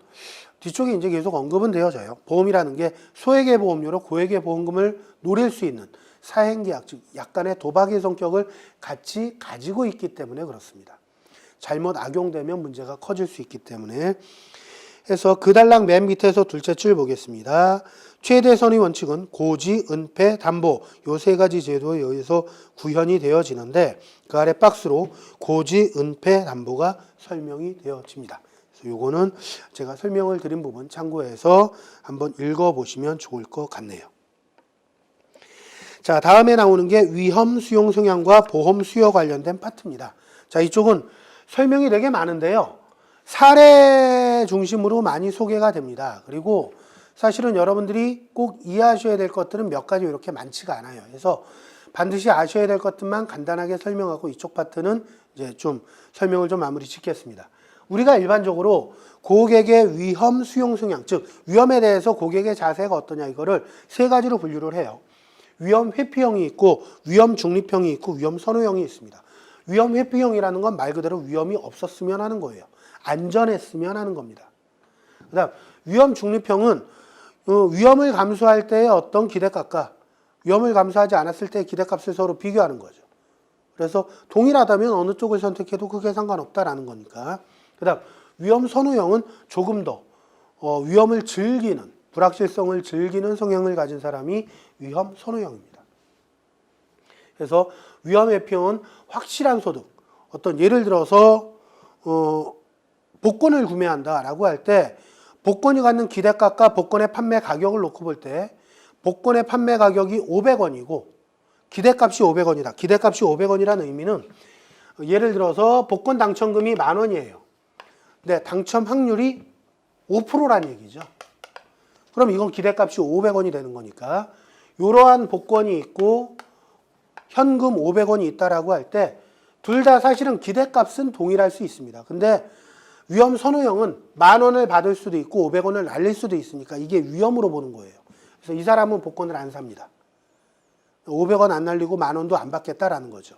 뒤쪽에 이제 계속 언급은 되어져요. 보험이라는 게 소액의 보험료로 고액의 보험금을 노릴 수 있는 사행계약, 즉 약간의 도박의 성격을 같이 가지고 있기 때문에 그렇습니다. 잘못 악용되면 문제가 커질 수 있기 때문에 해서 그 단락 맨 밑에서 둘째 줄 보겠습니다. 최대 선의 원칙은 고지, 은폐, 담보 요 세 가지 제도에 의해서 구현이 되어지는데 그 아래 박스로 고지, 은폐, 담보가 설명이 되어집니다. 그래서 요거는 제가 설명을 드린 부분 참고해서 한번 읽어보시면 좋을 것 같네요. 자, 다음에 나오는 게 위험 수용 성향과 보험 수요 관련된 파트입니다. 자, 이쪽은 설명이 되게 많은데요. 사례 중심으로 많이 소개가 됩니다. 그리고 사실은 여러분들이 꼭 이해하셔야 될 것들은 몇 가지 이렇게 많지가 않아요. 그래서 반드시 아셔야 될 것들만 간단하게 설명하고 이쪽 파트는 이제 좀 설명을 좀 마무리 짓겠습니다. 우리가 일반적으로 고객의 위험 수용 성향, 즉 위험에 대해서 고객의 자세가 어떠냐 이거를 세 가지로 분류를 해요. 위험 회피형이 있고 위험 중립형이 있고 위험 선호형이 있습니다. 위험 회피형이라는 건 말 그대로 위험이 없었으면 하는 거예요. 안전했으면 하는 겁니다. 그 다음 위험 중립형은 위험을 감수할 때의 어떤 기대값과 위험을 감수하지 않았을 때의 기대값을 서로 비교하는 거죠. 그래서 동일하다면 어느 쪽을 선택해도 크게 상관없다라는 거니까. 그 다음 위험 선호형은 조금 더 위험을 즐기는, 불확실성을 즐기는 성향을 가진 사람이 위험 선호형입니다. 그래서 위험회피형은 확실한 소득, 어떤 예를 들어서 복권을 구매한다라고 할 때 복권이 갖는 기대값과 복권의 판매 가격을 놓고 볼 때 복권의 판매 가격이 500원이고 기대값이 500원이다. 기대값이 500원이라는 의미는 예를 들어서 복권 당첨금이 10,000원이에요. 근데 당첨 확률이 5%란 얘기죠. 그럼 이건 기대값이 500원이 되는 거니까 이러한 복권이 있고 현금 500원이 있다라고 할 때 둘 다 사실은 기대값은 동일할 수 있습니다. 근데 위험 선호형은 10,000원을 받을 수도 있고 500원을 날릴 수도 있으니까 이게 위험으로 보는 거예요. 그래서 이 사람은 복권을 안 삽니다. 500원 안 날리고 10,000원도 안 받겠다라는 거죠.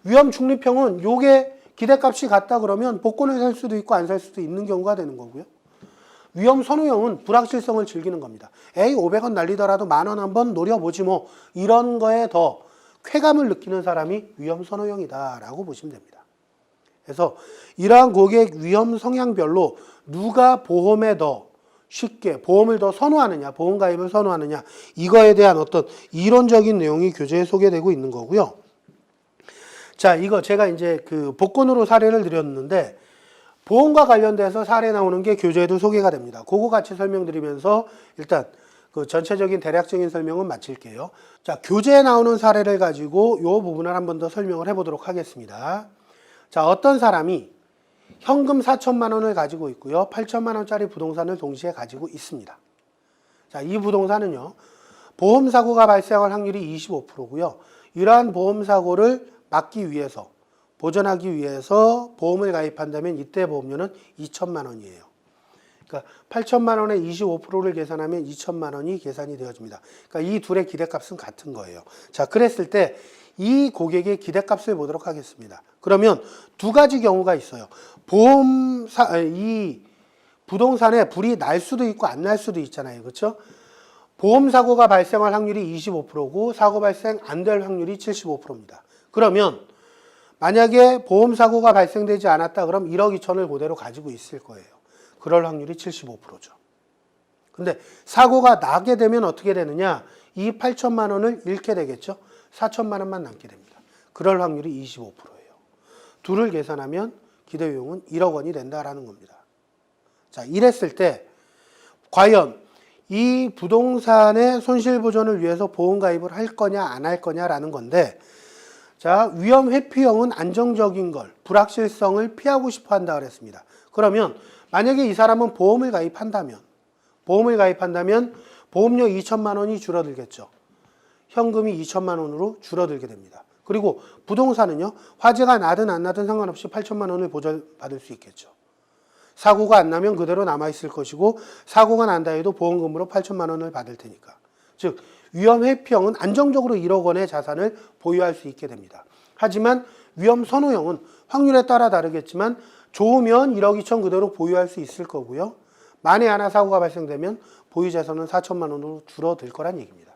위험 중립형은 요게 기대값이 같다 그러면 복권을 살 수도 있고 안 살 수도 있는 경우가 되는 거고요. 위험 선호형은 불확실성을 즐기는 겁니다. 에이 500원 날리더라도 10,000원 한번 노려보지 뭐 이런 거에 더 쾌감을 느끼는 사람이 위험 선호형이다라고 보시면 됩니다. 그래서 이러한 고객 위험 성향별로 누가 보험에 더 쉽게 보험을 더 선호하느냐, 보험 가입을 선호하느냐 이거에 대한 어떤 이론적인 내용이 교재에 소개되고 있는 거고요. 자, 이거 제가 이제 그 복권으로 사례를 드렸는데 보험과 관련돼서 사례 나오는 게 교재에도 소개가 됩니다. 그거 같이 설명드리면서 일단 그 전체적인 대략적인 설명은 마칠게요. 자, 교재에 나오는 사례를 가지고 이 부분을 한 번 더 설명을 해보도록 하겠습니다. 자, 어떤 사람이 현금 4천만 원을 가지고 있고요. 8천만 원짜리 부동산을 동시에 가지고 있습니다. 자, 이 부동산은요. 보험사고가 발생할 확률이 25%고요. 이러한 보험사고를 막기 위해서, 보전하기 위해서 보험을 가입한다면 이때 보험료는 2천만 원이에요. 그러니까 8천만 원에 25%를 계산하면 2천만 원이 계산이 되어집니다. 그러니까 이 둘의 기대값은 같은 거예요. 자, 그랬을 때 이 고객의 기대값을 보도록 하겠습니다. 그러면 두 가지 경우가 있어요. 이 부동산에 불이 날 수도 있고 안 날 수도 있잖아요. 그렇죠? 보험사고가 발생할 확률이 25%고 사고 발생 안 될 확률이 75%입니다. 그러면 만약에 보험사고가 발생되지 않았다 그럼 1억 2천을 그대로 가지고 있을 거예요. 그럴 확률이 75%죠. 근데 사고가 나게 되면 어떻게 되느냐? 이 8천만 원을 잃게 되겠죠. 4천만 원만 남게 됩니다. 그럴 확률이 25%예요. 둘을 계산하면 기대비용은 1억 원이 된다라는 겁니다. 자, 이랬을 때 과연 이 부동산의 손실 보전을 위해서 보험 가입을 할 거냐 안 할 거냐라는 건데 자, 위험 회피형은 안정적인 걸, 불확실성을 피하고 싶어 한다 그랬습니다. 그러면 만약에 이 사람은 보험을 가입한다면 보험료 2천만 원이 줄어들겠죠. 현금이 2천만 원으로 줄어들게 됩니다. 그리고 부동산은요. 화재가 나든 안 나든 상관없이 8천만 원을 보전받을 수 있겠죠. 사고가 안 나면 그대로 남아있을 것이고 사고가 난다 해도 보험금으로 8천만 원을 받을 테니까. 즉 위험 회피형은 안정적으로 1억 원의 자산을 보유할 수 있게 됩니다. 하지만 위험 선호형은 확률에 따라 다르겠지만 좋으면 1억 2천 그대로 보유할 수 있을 거고요. 만에 하나 사고가 발생되면 보유 자산은 4천만 원으로 줄어들 거란 얘기입니다.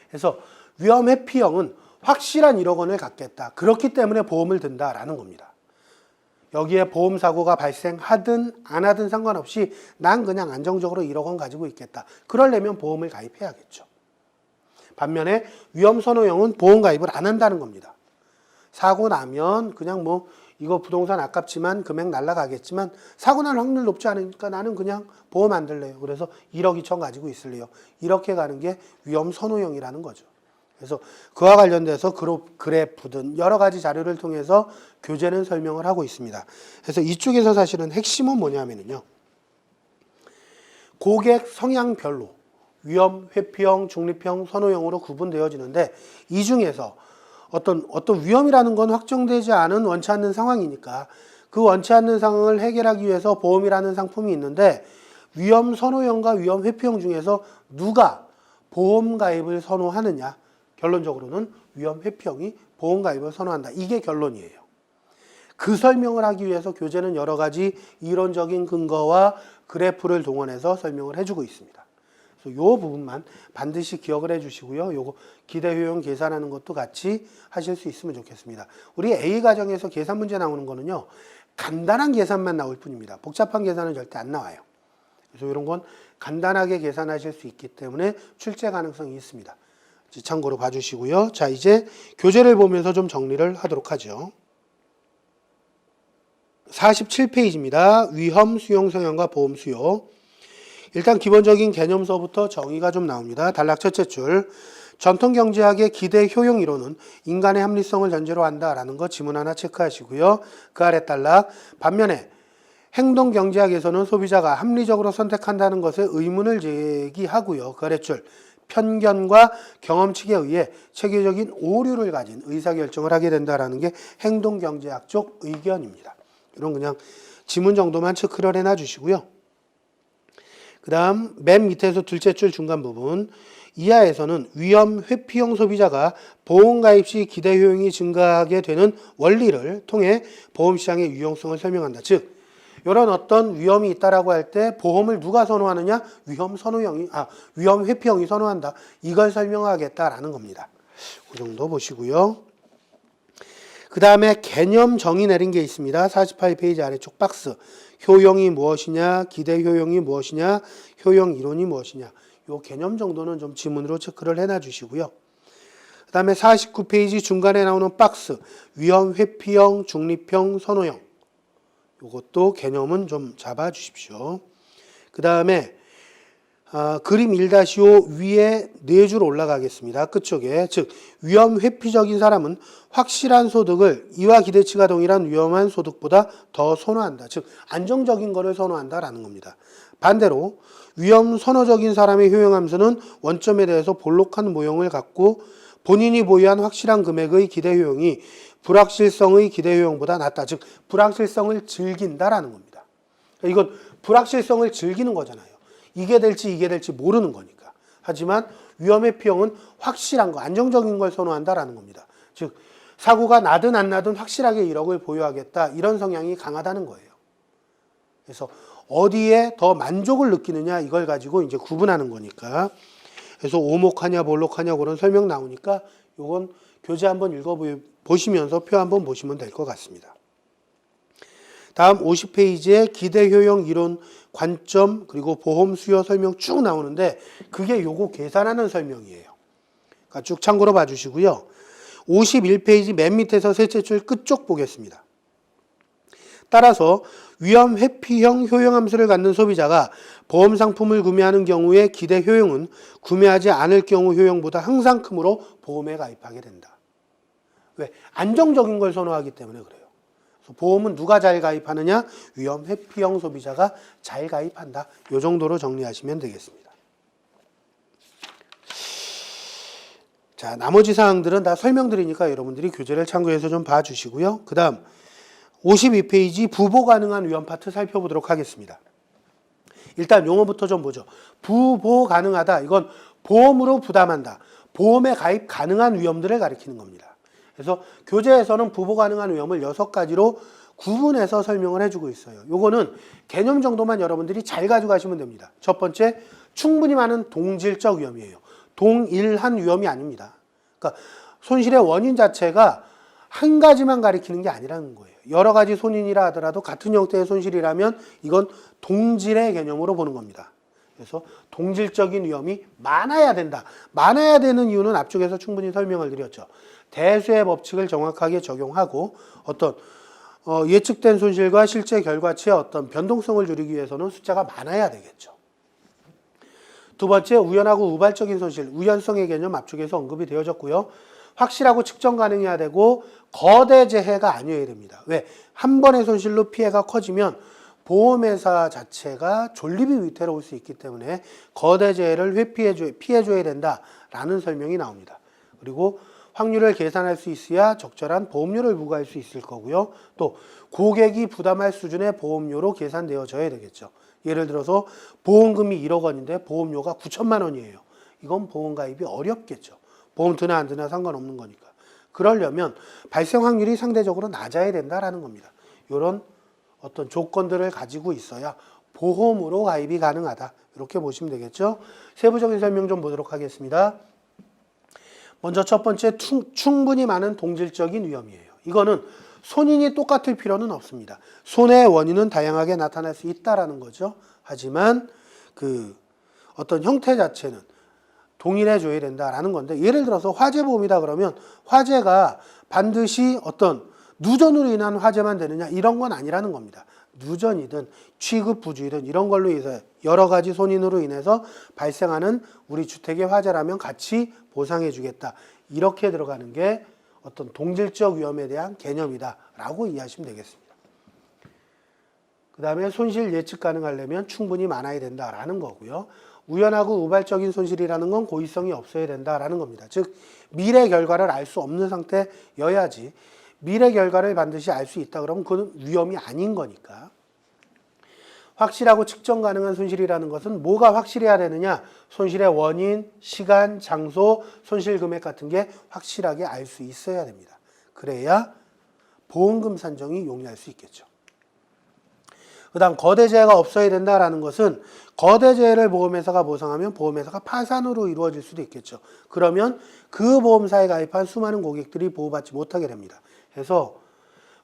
그래서 위험 회피형은 확실한 1억 원을 갖겠다. 그렇기 때문에 보험을 든다라는 겁니다. 여기에 보험사고가 발생하든 안 하든 상관없이 난 그냥 안정적으로 1억 원 가지고 있겠다. 그러려면 보험을 가입해야겠죠. 반면에 위험 선호형은 보험 가입을 안 한다는 겁니다. 사고 나면 그냥 뭐 이거 부동산 아깝지만 금액 날라가겠지만 사고 날 확률 높지 않으니까 나는 그냥 보험 안 들래요. 그래서 1억 2천 가지고 있을래요. 이렇게 가는 게 위험 선호형이라는 거죠. 그래서 그와 관련돼서 그래프든 여러 가지 자료를 통해서 교재는 설명을 하고 있습니다. 그래서 이쪽에서 사실은 핵심은 뭐냐면요. 고객 성향별로 위험, 회피형, 중립형, 선호형으로 구분되어지는데 이 중에서 어떤 위험이라는 건 확정되지 않은 원치 않는 상황이니까 그 원치 않는 상황을 해결하기 위해서 보험이라는 상품이 있는데 위험 선호형과 위험 회피형 중에서 누가 보험 가입을 선호하느냐? 결론적으로는 위험 회피형이 보험 가입을 선호한다. 이게 결론이에요. 그 설명을 하기 위해서 교재는 여러 가지 이론적인 근거와 그래프를 동원해서 설명을 해주고 있습니다. 그래서 이 부분만 반드시 기억을 해주시고요. 요거 기대 효용 계산하는 것도 같이 하실 수 있으면 좋겠습니다. 우리 A 과정에서 계산 문제 나오는 거는요. 간단한 계산만 나올 뿐입니다. 복잡한 계산은 절대 안 나와요. 그래서 이런 건 간단하게 계산하실 수 있기 때문에 출제 가능성이 있습니다. 참고로 봐주시고요. 자, 이제 교재를 보면서 좀 정리를 하도록 하죠. 47페이지입니다. 위험 수용 성향과 보험 수요. 일단 기본적인 개념서부터 정의가 좀 나옵니다. 단락 첫째 줄. 전통경제학의 기대 효용 이론은 인간의 합리성을 전제로 한다라는 거 지문 하나 체크하시고요. 그 아래 단락. 반면에 행동경제학에서는 소비자가 합리적으로 선택한다는 것에 의문을 제기하고요. 그 아래 줄. 편견과 경험칙에 의해 체계적인 오류를 가진 의사결정을 하게 된다는 게 행동경제학 쪽 의견입니다. 이런 그냥 지문 정도만 체크를 해놔 주시고요. 그 다음 맨 밑에서 둘째 줄 중간 부분. 이하에서는 위험 회피형 소비자가 보험 가입 시 기대 효용이 증가하게 되는 원리를 통해 보험시장의 유용성을 설명한다. 즉 이런 어떤 위험이 있다라고 할 때 보험을 누가 선호하느냐? 위험 회피형이 선호한다. 이걸 설명하겠다라는 겁니다. 그 정도 보시고요. 그 다음에 개념 정의 내린 게 있습니다. 48페이지 아래쪽 박스. 효용이 무엇이냐? 기대 효용이 무엇이냐? 효용 이론이 무엇이냐? 요 개념 정도는 좀 지문으로 체크를 해놔 주시고요. 그 다음에 49페이지 중간에 나오는 박스. 위험 회피형, 중립형, 선호형. 요것도 개념은 좀 잡아 주십시오. 그 다음에 그림 1-5 위에 4줄 올라가겠습니다. 끝쪽에. 즉 위험 회피적인 사람은 확실한 소득을 이와 기대치가 동일한 위험한 소득보다 더 선호한다. 즉 안정적인 거를 선호한다라는 겁니다. 반대로 위험 선호적인 사람의 효용함수는 원점에 대해서 볼록한 모형을 갖고 본인이 보유한 확실한 금액의 기대 효용이 불확실성의 기대 효용보다 낮다. 즉 불확실성을 즐긴다라는 겁니다. 이건 불확실성을 즐기는 거잖아요. 이게 될지 모르는 거니까. 하지만 위험 회피형은 확실한 거, 안정적인 걸 선호한다라는 겁니다. 즉 사고가 나든 안 나든 확실하게 1억을 보유하겠다. 이런 성향이 강하다는 거예요. 그래서 어디에 더 만족을 느끼느냐 이걸 가지고 이제 구분하는 거니까. 그래서 오목하냐 볼록하냐 그런 설명 나오니까 요건 교재 한번 읽어보시면서 표 한번 보시면 될 것 같습니다. 다음 50페이지에 기대 효용 이론 관점 그리고 보험 수요 설명 쭉 나오는데 그게 요거 계산하는 설명이에요. 그러니까 쭉 참고로 봐주시고요. 51페이지 맨 밑에서 셋째 줄 끝쪽 보겠습니다. 따라서 위험 회피형 효용함수를 갖는 소비자가 보험 상품을 구매하는 경우에 기대 효용은 구매하지 않을 경우 효용보다 항상 크므로 보험에 가입하게 된다. 왜? 안정적인 걸 선호하기 때문에 그래요. 보험은 누가 잘 가입하느냐? 위험 회피형 소비자가 잘 가입한다. 이 정도로 정리하시면 되겠습니다. 자, 나머지 사항들은 다 설명드리니까 여러분들이 교재를 참고해서 좀 봐주시고요. 그 다음 52페이지 부보 가능한 위험 파트 살펴보도록 하겠습니다. 일단 용어부터 좀 보죠. 부보 가능하다. 이건 보험으로 부담한다. 보험에 가입 가능한 위험들을 가리키는 겁니다. 그래서 교재에서는 부보 가능한 위험을 6가지로 구분해서 설명을 해주고 있어요. 요거는 개념 정도만 여러분들이 잘 가져가시면 됩니다. 첫 번째, 충분히 많은 동질적 위험이에요. 동일한 위험이 아닙니다. 그러니까 손실의 원인 자체가 한 가지만 가리키는 게 아니라는 거예요. 여러 가지 손인이라 하더라도 같은 형태의 손실이라면 이건 동질의 개념으로 보는 겁니다. 그래서 동질적인 위험이 많아야 된다. 많아야 되는 이유는 앞쪽에서 충분히 설명을 드렸죠. 대수의 법칙을 정확하게 적용하고 어떤 예측된 손실과 실제 결과치의 어떤 변동성을 줄이기 위해서는 숫자가 많아야 되겠죠. 두 번째, 우연하고 우발적인 손실, 우연성의 개념 앞쪽에서 언급이 되어졌고요. 확실하고 측정 가능해야 되고 거대 재해가 아니어야 됩니다. 왜? 한 번의 손실로 피해가 커지면 보험회사 자체가 존립이 위태로울 수 있기 때문에 거대 재해를 피해줘야 된다라는 설명이 나옵니다. 그리고 확률을 계산할 수 있어야 적절한 보험료를 부과할 수 있을 거고요. 또 고객이 부담할 수준의 보험료로 계산되어져야 되겠죠. 예를 들어서 보험금이 1억 원인데 보험료가 9천만 원이에요. 이건 보험 가입이 어렵겠죠. 보험 드나 안 드나 상관없는 거니까. 그러려면 발생 확률이 상대적으로 낮아야 된다라는 겁니다. 이런 어떤 조건들을 가지고 있어야 보험으로 가입이 가능하다. 이렇게 보시면 되겠죠. 세부적인 설명 좀 보도록 하겠습니다. 먼저 첫 번째, 충분히 많은 동질적인 위험이에요. 이거는 손인이 똑같을 필요는 없습니다. 손해의 원인은 다양하게 나타날 수 있다라는 거죠. 하지만 그 어떤 형태 자체는 동일해 줘야 된다라는 건데, 예를 들어서 화재보험이다 그러면 화재가 반드시 어떤 누전으로 인한 화재만 되느냐, 이런 건 아니라는 겁니다. 누전이든 취급 부주이든 이런 걸로 인해서 여러 가지 손인으로 인해서 발생하는 우리 주택의 화재라면 같이 보상해 주겠다, 이렇게 들어가는 게 어떤 동질적 위험에 대한 개념이다라고 이해하시면 되겠습니다. 그 다음에 손실 예측 가능하려면 충분히 많아야 된다라는 거고요. 우연하고 우발적인 손실이라는 건 고의성이 없어야 된다라는 겁니다. 즉 미래 결과를 알 수 없는 상태여야지, 미래 결과를 반드시 알 수 있다 그러면 그건 위험이 아닌 거니까. 확실하고 측정 가능한 손실이라는 것은 뭐가 확실해야 되느냐, 손실의 원인, 시간, 장소, 손실 금액 같은 게 확실하게 알 수 있어야 됩니다. 그래야 보험금 산정이 용이할 수 있겠죠. 그 다음 거대재해가 없어야 된다라는 것은 거대재해를 보험회사가 보상하면 보험회사가 파산으로 이루어질 수도 있겠죠. 그러면 그 보험사에 가입한 수많은 고객들이 보호받지 못하게 됩니다. 그래서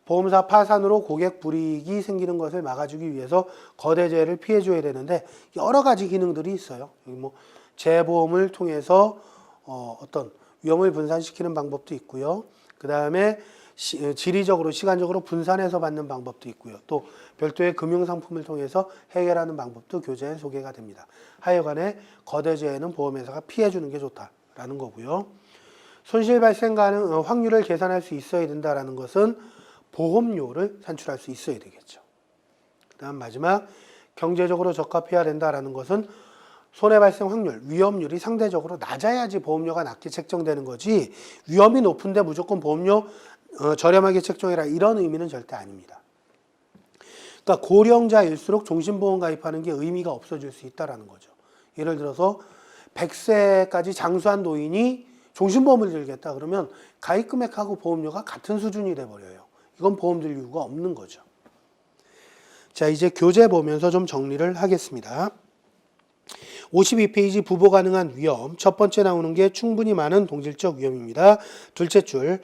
보험사 파산으로 고객 불이익이 생기는 것을 막아주기 위해서 거대재해를 피해줘야 되는데 여러 가지 기능들이 있어요. 뭐 재보험을 통해서 어떤 위험을 분산시키는 방법도 있고요. 그 다음에 지리적으로 시간적으로 분산해서 받는 방법도 있고요. 또 별도의 금융상품을 통해서 해결하는 방법도 교재에 소개가 됩니다. 하여간에 거대재해는 보험회사가 피해주는 게 좋다라는 거고요. 손실 발생 가능 확률을 계산할 수 있어야 된다라는 것은 보험료를 산출할 수 있어야 되겠죠. 그 다음 마지막 경제적으로 적합해야 된다라는 것은 손해 발생 확률, 위험률이 상대적으로 낮아야지 보험료가 낮게 책정되는 거지, 위험이 높은데 무조건 보험료 저렴하게 책정해라, 이런 의미는 절대 아닙니다. 그러니까 고령자일수록 종신보험 가입하는 게 의미가 없어질 수 있다는 거죠. 예를 들어서 100세까지 장수한 노인이 종신보험을 들겠다 그러면 가입 금액하고 보험료가 같은 수준이 돼버려요. 이건 보험 들 이유가 없는 거죠. 자, 이제 교재 보면서 좀 정리를 하겠습니다. 52페이지 부보 가능한 위험, 첫 번째 나오는 게 충분히 많은 동질적 위험입니다. 둘째 줄,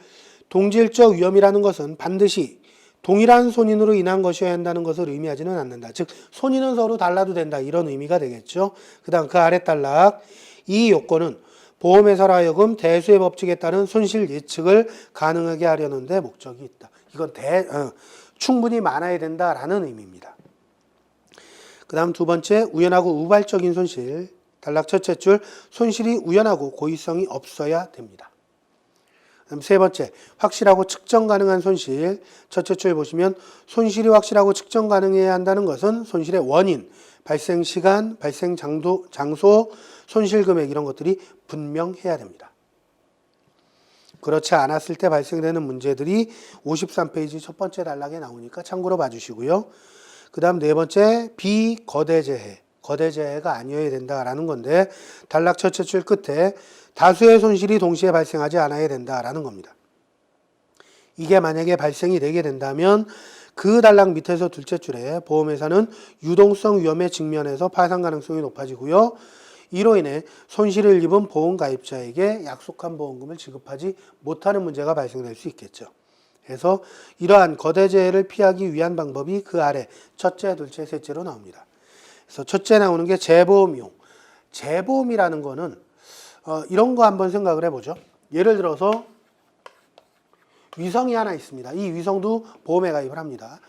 동질적 위험이라는 것은 반드시 동일한 손인으로 인한 것이어야 한다는 것을 의미하지는 않는다. 즉 손인은 서로 달라도 된다, 이런 의미가 되겠죠. 그 다음 그 아래 단락, 이 요건은 보험회사로 하여금 대수의 법칙에 따른 손실 예측을 가능하게 하려는 데 목적이 있다. 이건 충분히 많아야 된다라는 의미입니다. 그 다음 두 번째, 우연하고 우발적인 손실, 단락 첫째 줄, 손실이 우연하고 고의성이 없어야 됩니다. 그다음 세 번째, 확실하고 측정 가능한 손실, 첫째 줄 보시면 손실이 확실하고 측정 가능해야 한다는 것은 손실의 원인, 발생 시간, 발생 장소, 손실 금액 이런 것들이 분명해야 됩니다. 그렇지 않았을 때 발생되는 문제들이 53페이지 첫 번째 단락에 나오니까 참고로 봐주시고요. 그 다음 네 번째, 비거대재해, 거대재해가 아니어야 된다라는 건데 단락 첫째 줄 끝에 다수의 손실이 동시에 발생하지 않아야 된다라는 겁니다. 이게 만약에 발생이 되게 된다면 그 단락 밑에서 둘째 줄에 보험회사는 유동성 위험에 직면해서 파산 가능성이 높아지고요. 이로 인해 손실을 입은 보험 가입자에게 약속한 보험금을 지급하지 못하는 문제가 발생될 수 있겠죠. 그래서 이러한 거대재해를 피하기 위한 방법이 그 아래 첫째, 둘째, 셋째로 나옵니다. 그래서 첫째 나오는 게 재보험이용. 재보험이라는 거는 이런 거 한번 생각을 해보죠. 예를 들어서 위성이 하나 있습니다. 이 위성도 보험에 가입을 합니다.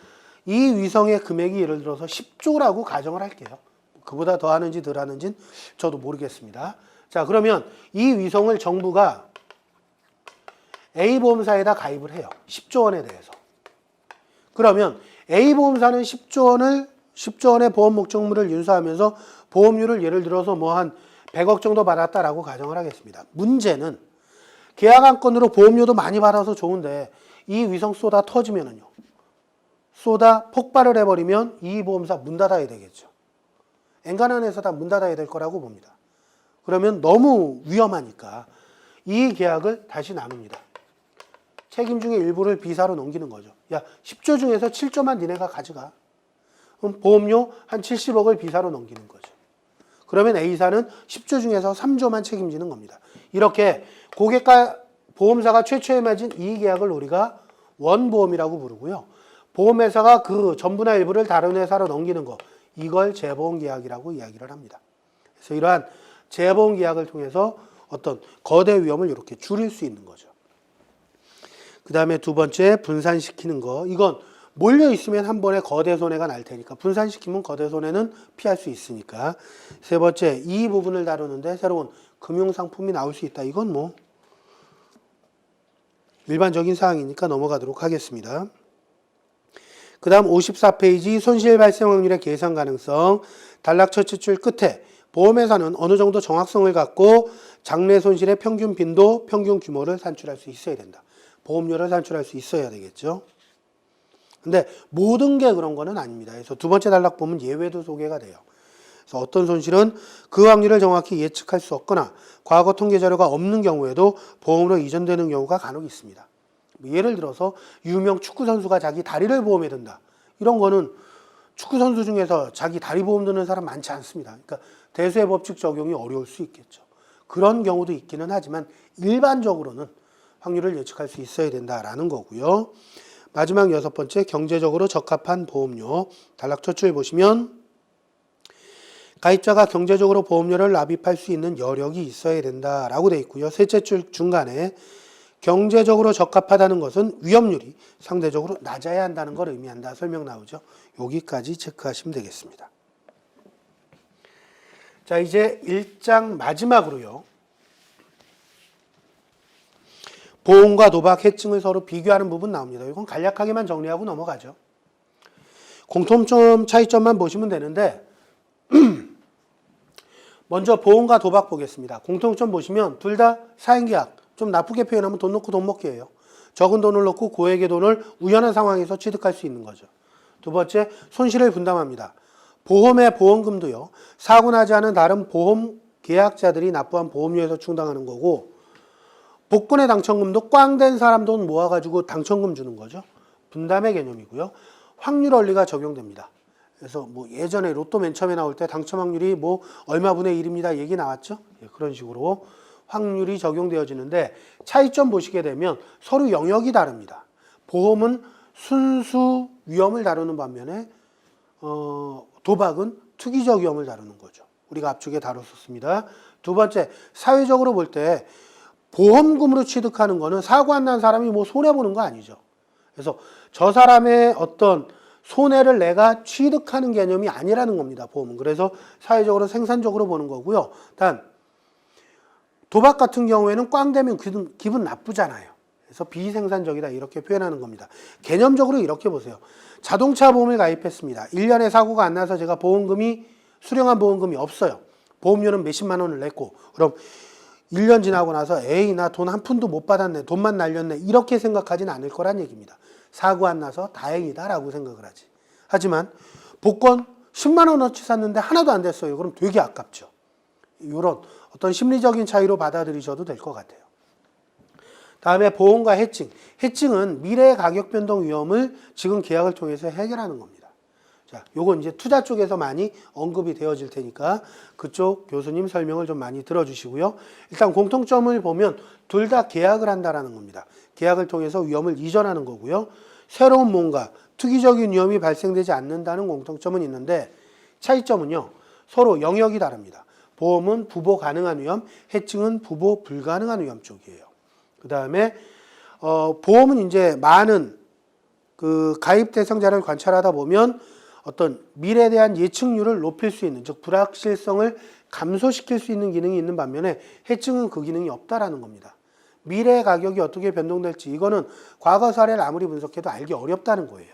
이 위성의 금액이 예를 들어서 10조라고 가정을 할게요. 그보다 더 하는지 덜 하는지는 저도 모르겠습니다. 자, 그러면 이 위성을 정부가 A보험사에다 가입을 해요. 10조 원에 대해서. 그러면 A보험사는 10조 원의 보험 목적물을 인수하면서 보험료를 예를 들어서 뭐 한 100억 정도 받았다라고 가정을 하겠습니다. 문제는 계약안건으로 보험료도 많이 받아서 좋은데 이 위성 쏟아 터지면은요. 쏟아 폭발을 해버리면 이 보험사 문 닫아야 되겠죠. 엔간한 회사 다 문 닫아야 될 거라고 봅니다. 그러면 너무 위험하니까 이 계약을 다시 나눕니다. 책임 중에 일부를 비사로 넘기는 거죠. 야, 10조 중에서 7조만 니네가 가져가. 그럼 보험료 한 70억을 비사로 넘기는 거죠. 그러면 A사는 10조 중에서 3조만 책임지는 겁니다. 이렇게 고객과 보험사가 최초에 맺은 이 계약을 우리가 원보험이라고 부르고요. 보험회사가 그 전부나 일부를 다른 회사로 넘기는 거, 이걸 재보험 계약이라고 이야기를 합니다. 그래서 이러한 재보험 계약을 통해서 어떤 거대 위험을 이렇게 줄일 수 있는 거죠. 그 다음에 두 번째, 분산시키는 거. 이건 몰려 있으면 한 번에 거대 손해가 날 테니까 분산시키면 거대 손해는 피할 수 있으니까. 세 번째, 이 부분을 다루는데 새로운 금융상품이 나올 수 있다. 이건 뭐 일반적인 사항이니까 넘어가도록 하겠습니다. 그 다음 54페이지 손실 발생 확률의 계산 가능성. 단락 첫째 줄 끝에 보험회사는 어느 정도 정확성을 갖고 장래 손실의 평균 빈도, 평균 규모를 산출할 수 있어야 된다. 보험료를 산출할 수 있어야 되겠죠. 근데 모든 게 그런 거는 아닙니다. 그래서 두 번째 단락 보면 예외도 소개가 돼요. 그래서 어떤 손실은 그 확률을 정확히 예측할 수 없거나 과거 통계 자료가 없는 경우에도 보험으로 이전되는 경우가 간혹 있습니다. 예를 들어서 유명 축구 선수가 자기 다리를 보험에 든다. 이런 거는 축구 선수 중에서 자기 다리 보험 드는 사람 많지 않습니다. 그러니까 대수의 법칙 적용이 어려울 수 있겠죠. 그런 경우도 있기는 하지만 일반적으로는 확률을 예측할 수 있어야 된다라는 거고요. 마지막 여섯 번째, 경제적으로 적합한 보험료. 단락 첫 줄 보시면 가입자가 경제적으로 보험료를 납입할 수 있는 여력이 있어야 된다라고 되어 있고요. 셋째 줄 중간에 경제적으로 적합하다는 것은 위험률이 상대적으로 낮아야 한다는 걸 의미한다. 설명 나오죠. 여기까지 체크하시면 되겠습니다. 자, 이제 1장 마지막으로요. 보험과 도박, 해칭을 서로 비교하는 부분 나옵니다. 이건 간략하게만 정리하고 넘어가죠. 공통점, 차이점만 보시면 되는데 먼저 보험과 도박 보겠습니다. 공통점 보시면 둘 다 사행계약, 좀 나쁘게 표현하면 돈 놓고 돈 먹기예요. 적은 돈을 넣고 고액의 돈을 우연한 상황에서 취득할 수 있는 거죠. 두 번째, 손실을 분담합니다. 보험의 보험금도요, 사고 나지 않은 다른 보험 계약자들이 납부한 보험료에서 충당하는 거고, 복권의 당첨금도 꽝 된 사람 돈 모아가지고 당첨금 주는 거죠. 분담의 개념이고요. 확률 원리가 적용됩니다. 그래서 뭐 예전에 로또 맨 처음에 나올 때 당첨 확률이 뭐 얼마분의 1입니다. 얘기 나왔죠. 예, 그런 식으로 확률이 적용되어지는데 차이점 보시게 되면 서로 영역이 다릅니다. 보험은 순수 위험을 다루는 반면에 도박은 투기적 위험을 다루는 거죠. 우리가 앞쪽에 다뤘었습니다. 두 번째, 사회적으로 볼 때 보험금으로 취득하는 거는 사고 안 난 사람이 뭐 손해보는 거 아니죠. 그래서 저 사람의 어떤 손해를 내가 취득하는 개념이 아니라는 겁니다. 보험은. 그래서 사회적으로 생산적으로 보는 거고요. 단 도박 같은 경우에는 꽝 되면 기분 나쁘잖아요. 그래서 비생산적이다 이렇게 표현하는 겁니다. 개념적으로 이렇게 보세요. 자동차 보험을 가입했습니다. 1년에 사고가 안 나서 제가 보험금이 수령한 보험금이 없어요. 보험료는 몇십만 원을 냈고 그럼 1년 지나고 나서 에이 나 돈 한 푼도 못 받았네. 돈만 날렸네. 이렇게 생각하지는 않을 거란 얘기입니다. 사고 안 나서 다행이다 라고 생각을 하지. 하지만 복권 10만 원어치 샀는데 하나도 안 됐어요. 그럼 되게 아깝죠. 이런 어떤 심리적인 차이로 받아들이셔도 될 것 같아요. 다음에 보험과 해칭. 해칭은 미래의 가격 변동 위험을 지금 계약을 통해서 해결하는 겁니다. 자, 요건 이제 투자 쪽에서 많이 언급이 되어질 테니까 그쪽 교수님 설명을 좀 많이 들어주시고요. 일단 공통점을 보면 둘 다 계약을 한다라는 겁니다. 계약을 통해서 위험을 이전하는 거고요. 새로운 뭔가 투기적인 위험이 발생되지 않는다는 공통점은 있는데 차이점은요. 서로 영역이 다릅니다. 보험은 부보 가능한 위험, 해칭은 부보 불가능한 위험 쪽이에요. 그 다음에 보험은 이제 많은 그 가입 대상자를 관찰하다 보면 어떤 미래에 대한 예측률을 높일 수 있는, 즉 불확실성을 감소시킬 수 있는 기능이 있는 반면에 해칭은 그 기능이 없다라는 겁니다. 미래의 가격이 어떻게 변동될지 이거는 과거 사례를 아무리 분석해도 알기 어렵다는 거예요.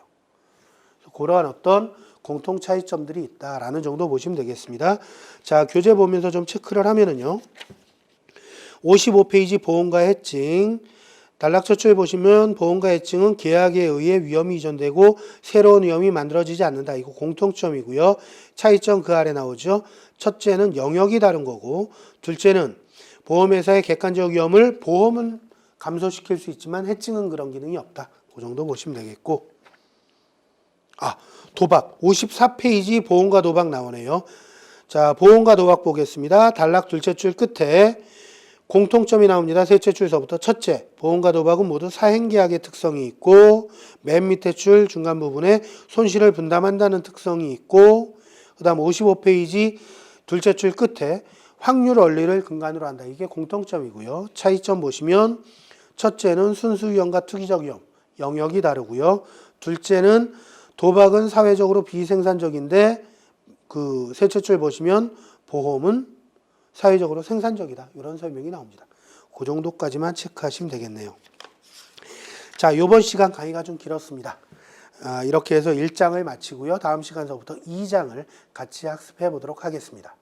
그러한 어떤 공통 차이점들이 있다라는 정도 보시면 되겠습니다. 자, 교재 보면서 좀 체크를 하면은요. 55페이지 보험과 해칭. 단락 첫 줄 보시면 보험과 해칭은 계약에 의해 위험이 이전되고 새로운 위험이 만들어지지 않는다. 이거 공통점이고요. 차이점 그 아래 나오죠. 첫째는 영역이 다른 거고 둘째는 보험회사의 객관적 위험을 보험은 감소시킬 수 있지만 해칭은 그런 기능이 없다. 그 정도 보시면 되겠고 도박 54페이지 보험과 도박 나오네요. 자, 보험과 도박 보겠습니다. 단락 둘째 줄 끝에 공통점이 나옵니다. 셋째 줄서부터 첫째, 보험과 도박은 모두 사행계약의 특성이 있고 맨 밑에 줄 중간 부분에 손실을 분담한다는 특성이 있고 그 다음 55페이지 둘째 줄 끝에 확률 원리를 근간으로 한다. 이게 공통점이고요. 차이점 보시면 첫째는 순수 위험과 투기적 위험, 영역이 다르고요. 둘째는 도박은 사회적으로 비생산적인데 그 셋째 줄 보시면 보험은 사회적으로 생산적이다. 이런 설명이 나옵니다. 그 정도까지만 체크하시면 되겠네요. 자, 이번 시간 강의가 좀 길었습니다. 이렇게 해서 1장을 마치고요. 다음 시간서부터 2장을 같이 학습해 보도록 하겠습니다.